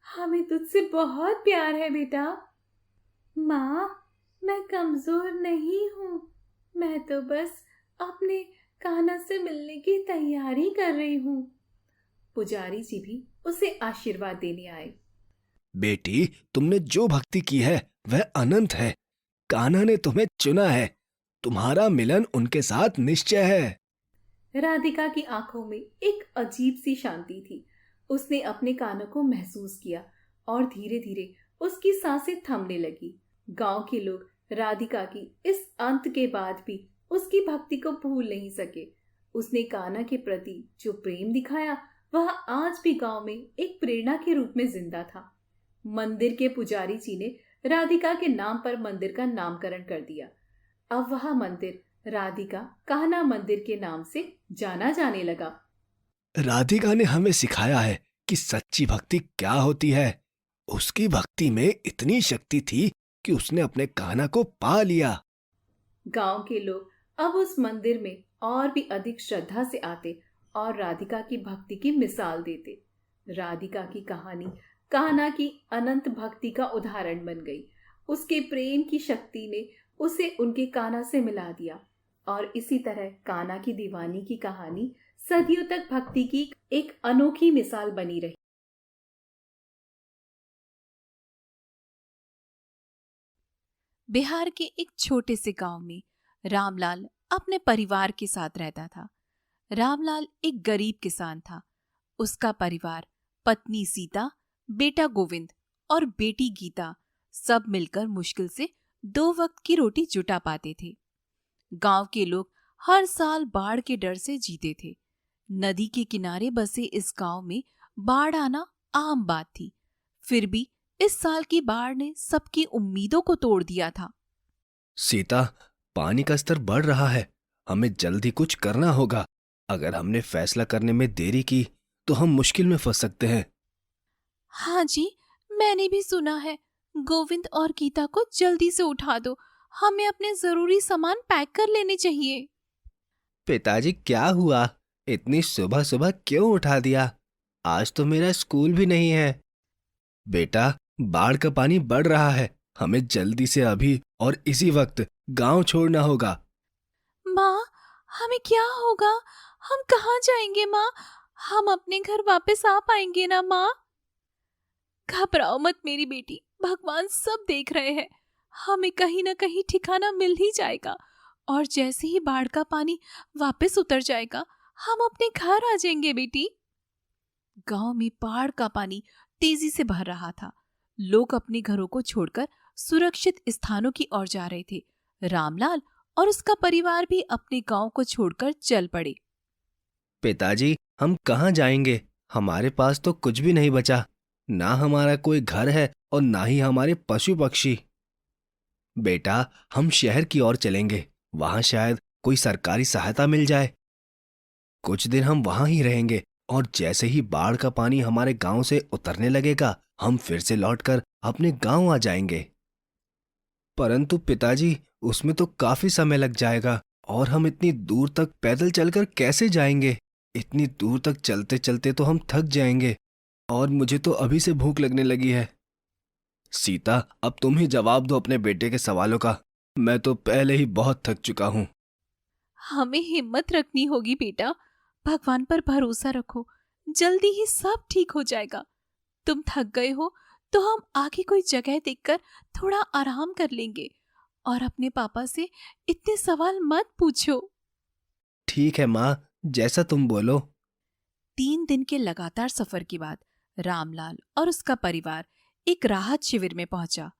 हमें तुझसे बहुत प्यार है बेटा। माँ, मैं कमजोर नहीं हूँ। मैं तो बस अपने कान्हा से मिलने की तैयारी कर रही हूँ। पुजारी जी भी उसे आशीर्वाद देने आए। बेटी, तुमने जो भक्ति की है वह अनंत है। कान्हा ने तुम्हें चुना है। तुम्हारा मिलन उनके साथ निश्चय है। राधिका की आंखों में एक अजीब सी शांति थी। उसने अपने कानों को महसूस किया और धीरे धीरे उसकी सांसें थमने लगी। गांव के लोग राधिका की इस अंत के बाद भी उसकी भक्ति को भूल नहीं सके। उसने कान्हा के प्रति जो प्रेम दिखाया वह आज भी गांव में एक प्रेरणा के रूप में जिंदा था। मंदिर के पुजारी जी ने राधिका के नाम पर मंदिर का नामकरण कर दिया। अब वह मंदिर राधिका कान्हा मंदिर के नाम से जाना जाने लगा। राधिका ने हमें सिखाया है कि सच्ची भक्ति क्या होती है। उसकी भक्ति में इतनी शक्ति थी कि उसने अपने कान्हा को पा लिया। गांव के लोग अब उस मंदिर में और भी अधिक श्रद्धा से आते और राधिका की भक्ति की मिसाल देते। राधिका की कहानी कान्हा की अनंत भक्ति का उदाहरण बन गई। उसके प्रेम की शक्ति ने उसे उनके कान्हा से मिला दिया और इसी तरह कान्हा की दीवानी की कहानी सदियों तक भक्ति की एक अनोखी मिसाल बनी रही। बिहार के एक छोटे से गांव में रामलाल अपने परिवार के साथ रहता था। रामलाल एक गरीब किसान था। उसका परिवार पत्नी सीता, बेटा गोविंद और बेटी गीता सब मिलकर मुश्किल से 2 वक्त की रोटी जुटा पाते थे। गांव के लोग हर साल बाढ़ के डर से जीते थे। नदी के किनारे बसे इस गांव में बाढ़ आना आम बात थी। फिर भी इस साल की बाढ़ ने सबकी उम्मीदों को तोड़ दिया था। सीता, पानी का स्तर बढ़ रहा है। हमें जल्दी कुछ करना होगा। अगर हमने फैसला करने में देरी की तो हम मुश्किल में फंस सकते हैं। हाँ जी, मैंने भी सुना है। गोविंद और गीता को जल्दी से उठा दो। हमें अपने जरूरी सामान पैक कर लेने चाहिए। पिताजी, क्या हुआ? इतनी सुबह सुबह क्यों उठा दिया? आज तो मेरा स्कूल भी नहीं है। बेटा, बाढ़ का पानी बढ़ रहा है। हमें जल्दी से अभी और इसी वक्त गांव छोड़ना होगा। माँ, हमें क्या होगा? हम कहाँ जाएंगे माँ? हम अपने घर वापस आ पाएंगे ना माँ? घबराओ मत मेरी बेटी, भगवान सब देख रहे हैं। हमें कहीं ना कहीं ठिकाना मिल ही जाएगा और जैसे ही बाढ़ का पानी वापस उतर जाएगा हम अपने घर आ जाएंगे बेटी। गांव में बाढ़ का पानी तेजी से बह रहा था। लोग अपने घरों को छोड़कर सुरक्षित स्थानों की ओर जा रहे थे। रामलाल और उसका परिवार भी अपने गांव को छोड़कर चल पड़े। पिताजी, हम कहाँ जाएंगे? हमारे पास तो कुछ भी नहीं बचा। ना हमारा कोई घर है और ना ही हमारे पशु पक्षी। बेटा, हम शहर की ओर चलेंगे। वहां शायद कोई सरकारी सहायता मिल जाए। कुछ दिन हम वहां ही रहेंगे और जैसे ही बाढ़ का पानी हमारे गांव से उतरने लगेगा हम फिर से लौटकर अपने गांव आ जाएंगे। परंतु पिताजी, उसमें तो काफी समय लग जाएगा और हम इतनी दूर तक पैदल चलकर कैसे जाएंगे? इतनी दूर तक चलते चलते तो हम थक जाएंगे और मुझे तो अभी से भूख लगने लगी है। सीता, अब तुम ही जवाब दो अपने बेटे के सवालों का। मैं तो पहले ही बहुत थक चुका हूं। हमें हिम्मत रखनी होगी बेटा, भगवान पर भरोसा रखो, जल्दी ही सब ठीक हो जाएगा। तुम थक गए हो तो हम आगे कोई जगह देखकर थोड़ा आराम कर लेंगे और अपने पापा से इतने सवाल मत पूछो। ठीक है माँ, जैसा तुम बोलो। 3 दिन के लगातार सफर के बाद रामलाल और उसका परिवार एक राहत शिविर में पहुंचा।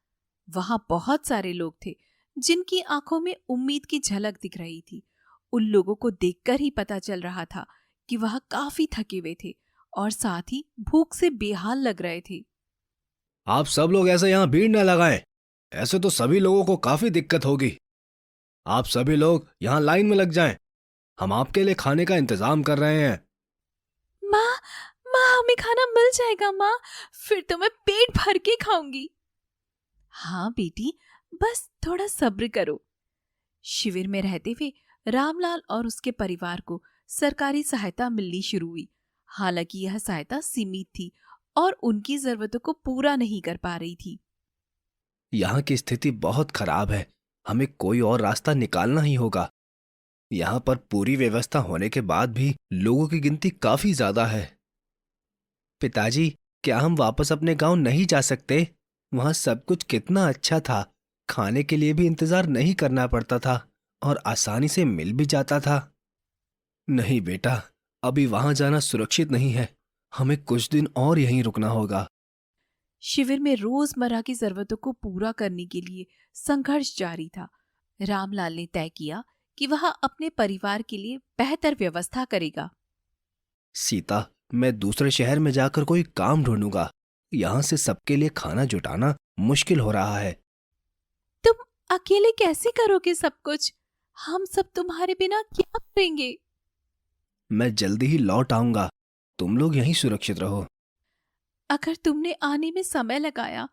वहां बहुत सारे लोग थे जिनकी आंखों में उम्मीद की झलक दिख रही थी। उन लोगों को देखकर ही पता चल रहा था कि वह काफी थके हुए थे और साथ ही भूख से बेहाल लग रहे थे। आप सब लोग ऐसे यहाँ भीड़ न लगाएं, ऐसे तो सभी लोगों को काफी दिक्कत होगी। आप सभी लोग यहाँ लाइन में लग जाएं, हम आपके लिए खाने का इंतजाम कर रहे हैं। माँ, माँ हमें खाना मिल जाएगा माँ, फिर तो मैं पेट भर के खाऊंगी। हाँ बेटी, बस थोड़ा सब्र करो। शिविर में रहते हुए रामलाल और उसके परिवार को सरकारी सहायता मिलनी शुरू हुई। हालांकि यह सहायता सीमित थी और उनकी जरूरतों को पूरा नहीं कर पा रही थी। यहाँ की स्थिति बहुत खराब है, हमें कोई और रास्ता निकालना ही होगा। यहाँ पर पूरी व्यवस्था होने के बाद भी लोगों की गिनती काफी ज्यादा है। पिताजी, क्या हम वापस अपने गांव नहीं जा सकते? वहां सब कुछ कितना अच्छा था, खाने के लिए भी इंतजार नहीं करना पड़ता था और आसानी से मिल भी जाता था। नहीं बेटा, अभी वहां जाना सुरक्षित नहीं है, हमें कुछ दिन और यहीं रुकना होगा। शिविर में रोजमर्रा की जरूरतों को पूरा करने के लिए संघर्ष जारी था। रामलाल ने तय किया कि वह अपने परिवार के लिए बेहतर व्यवस्था करेगा। सीता, मैं दूसरे शहर में जाकर कोई काम ढूंढूंगा। यहाँ से सबके लिए खाना जुटाना मुश्किल हो रहा है। तुम अकेले कैसे करोगे सब कुछ? हम सब तुम्हारे बिना क्या करेंगे? मैं जल्दी ही लौट आऊंगा, तुम लोग यहीं सुरक्षित रहो। अगर तुमने आने में समय लगाया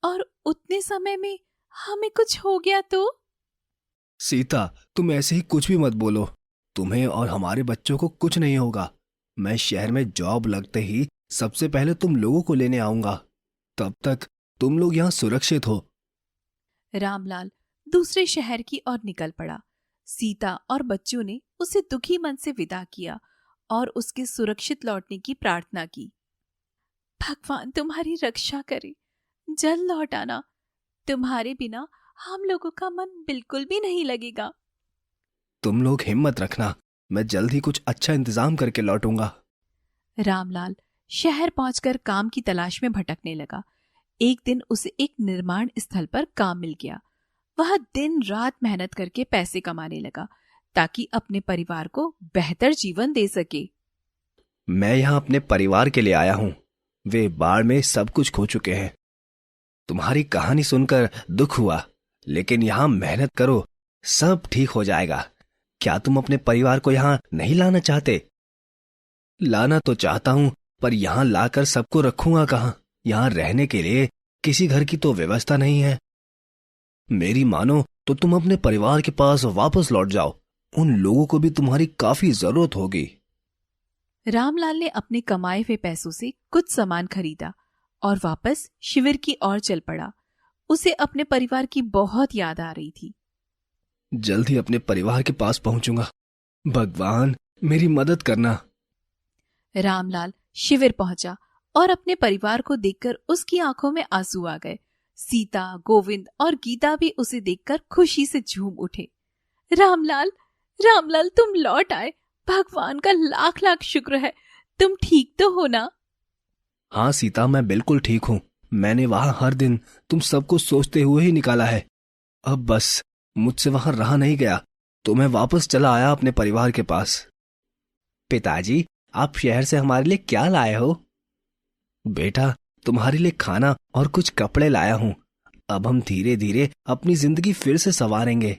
और उतने समय में हमें कुछ हो गया तो? सीता, तुम ऐसे ही कुछ भी मत बोलो, तुम्हें और हमारे बच्चों को कुछ नहीं होगा। मैं शहर में जॉब लगते ही सबसे पहले तुम लोगों को लेने आऊंगा, तब तक तुम लोग यहाँ सुरक्षित हो। रामलाल दूसरे शहर की ओर निकल पड़ा। सीता और बच्चों ने उसे दुखी मन से विदा किया और उसके सुरक्षित लौटने की प्रार्थना की। भगवान तुम्हारी रक्षा करे, जल्द लौट आना। तुम्हारे बिना हम लोगों का मन बिल्कुल भी नहीं लगेगा। तुम लोग हिम्मत रखना, मैं जल्द ही कुछ अच्छा इंतजाम करके लौटूंगा। रामलाल शहर पहुंचकर काम की तलाश में भटकने लगा। एक दिन उसे एक निर्माण स्थल पर काम मिल गया। वह दिन रात मेहनत करके पैसे कमाने लगा ताकि अपने परिवार को बेहतर जीवन दे सके। मैं यहाँ अपने परिवार के लिए आया हूं, वे बाढ़ में सब कुछ खो चुके हैं। तुम्हारी कहानी सुनकर दुख हुआ, लेकिन यहाँ मेहनत करो, सब ठीक हो जाएगा। क्या तुम अपने परिवार को यहाँ नहीं लाना चाहते? लाना तो चाहता हूं, पर यहाँ लाकर सबको रखूंगा कहाँ? यहाँ रहने के लिए किसी घर की तो व्यवस्था नहीं है। मेरी मानो तो तुम अपने परिवार के पास वापस लौट जाओ, उन लोगों को भी तुम्हारी काफी जरूरत होगी। रामलाल ने अपने कमाए हुए पैसों से कुछ सामान खरीदा और वापस शिविर की ओर चल पड़ा। उसे अपने परिवार की बहुत याद आ रही थी। जल्द ही अपने परिवार के पास पहुंचूंगा, भगवान मेरी मदद करना। रामलाल शिविर पहुंचा और अपने परिवार को देखकर उसकी आंखों में आंसू आ गए। सीता, गोविंद और गीता भी उसे देखकर खुशी से झूम उठे। रामलाल, रामलाल तुम लौट आए, भगवान का लाख लाख शुक्र है। तुम ठीक तो हो ना? हाँ सीता, मैं बिल्कुल ठीक हूँ। मैंने वहां हर दिन तुम सबको सोचते हुए ही निकाला है। अब बस मुझसे वहां रहा नहीं गया, तो मैं वापस चला आया अपने परिवार के पास। पिताजी, आप शहर से हमारे लिए क्या लाए हो? बेटा, तुम्हारे लिए खाना और कुछ कपड़े लाया हूं। अब हम धीरे धीरे अपनी जिंदगी फिर से संवारेंगे।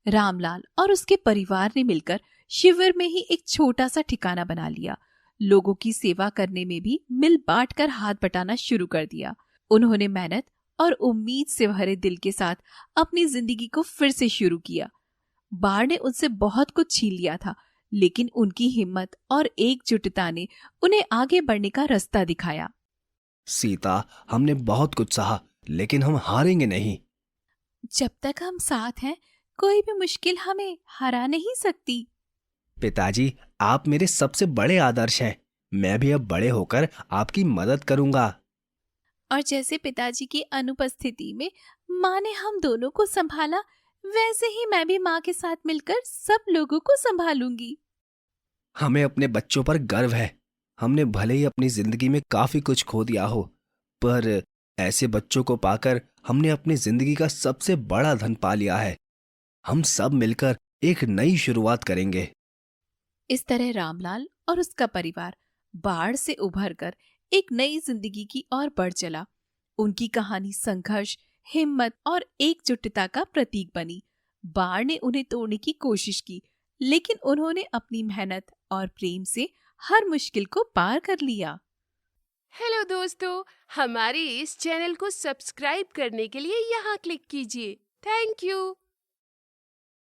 रामलाल और उसके परिवार ने मिलकर शिविर में ही एक छोटा सा ठिकाना बना लिया। लोगों की सेवा करने में भी मिल बांट कर हाथ बटाना शुरू कर दिया। उन्होंने मेहनत और उम्मीद से भरे दिल के साथ अपनी जिंदगी को फिर से शुरू किया। बाढ़ ने उनसे बहुत कुछ छीन लिया था, लेकिन उनकी हिम्मत और एकजुटता ने उन्हें आगे बढ़ने का रास्ता दिखाया। सीता, हमने बहुत कुछ सहा, लेकिन हम हारेंगे नहीं। जब तक हम साथ हैं, कोई भी मुश्किल हमें हरा नहीं सकती। पिताजी, आप मेरे सबसे बड़े आदर्श हैं। मैं भी अब बड़े होकर आपकी मदद करूंगा। और जैसे पिताजी की अनुपस्थिति में माँ ने हम दोनों को संभाला, वैसे ही मैं भी माँ के साथ मिलकर सब लोगों को संभालूंगी। हमें अपने बच्चों पर गर्व है। हमने भले ही अपनी जिंदगी में काफी कुछ खो दिया हो, पर ऐसे बच्चों को पाकर हमने अपनी जिंदगी का सबसे बड़ा धन पा लिया है। हम सब मिलकर एक नई शुरुआत करेंगे। इस तरह रामलाल और उसका परिवार बाढ़ से उभरकर एक नई जिंदगी की ओर बढ़ चला। उनकी कहानी संघर्ष, हिम्मत और एकजुटता का प्रतीक बनी। बाढ़ ने उन्हें तोड़ने की कोशिश की, लेकिन उन्होंने अपनी मेहनत और प्रेम से हर मुश्किल को पार कर लिया। हेलो दोस्तों, हमारे इस चैनल को सब्सक्राइब करने के लिए यहाँ क्लिक कीजिए। Thank you.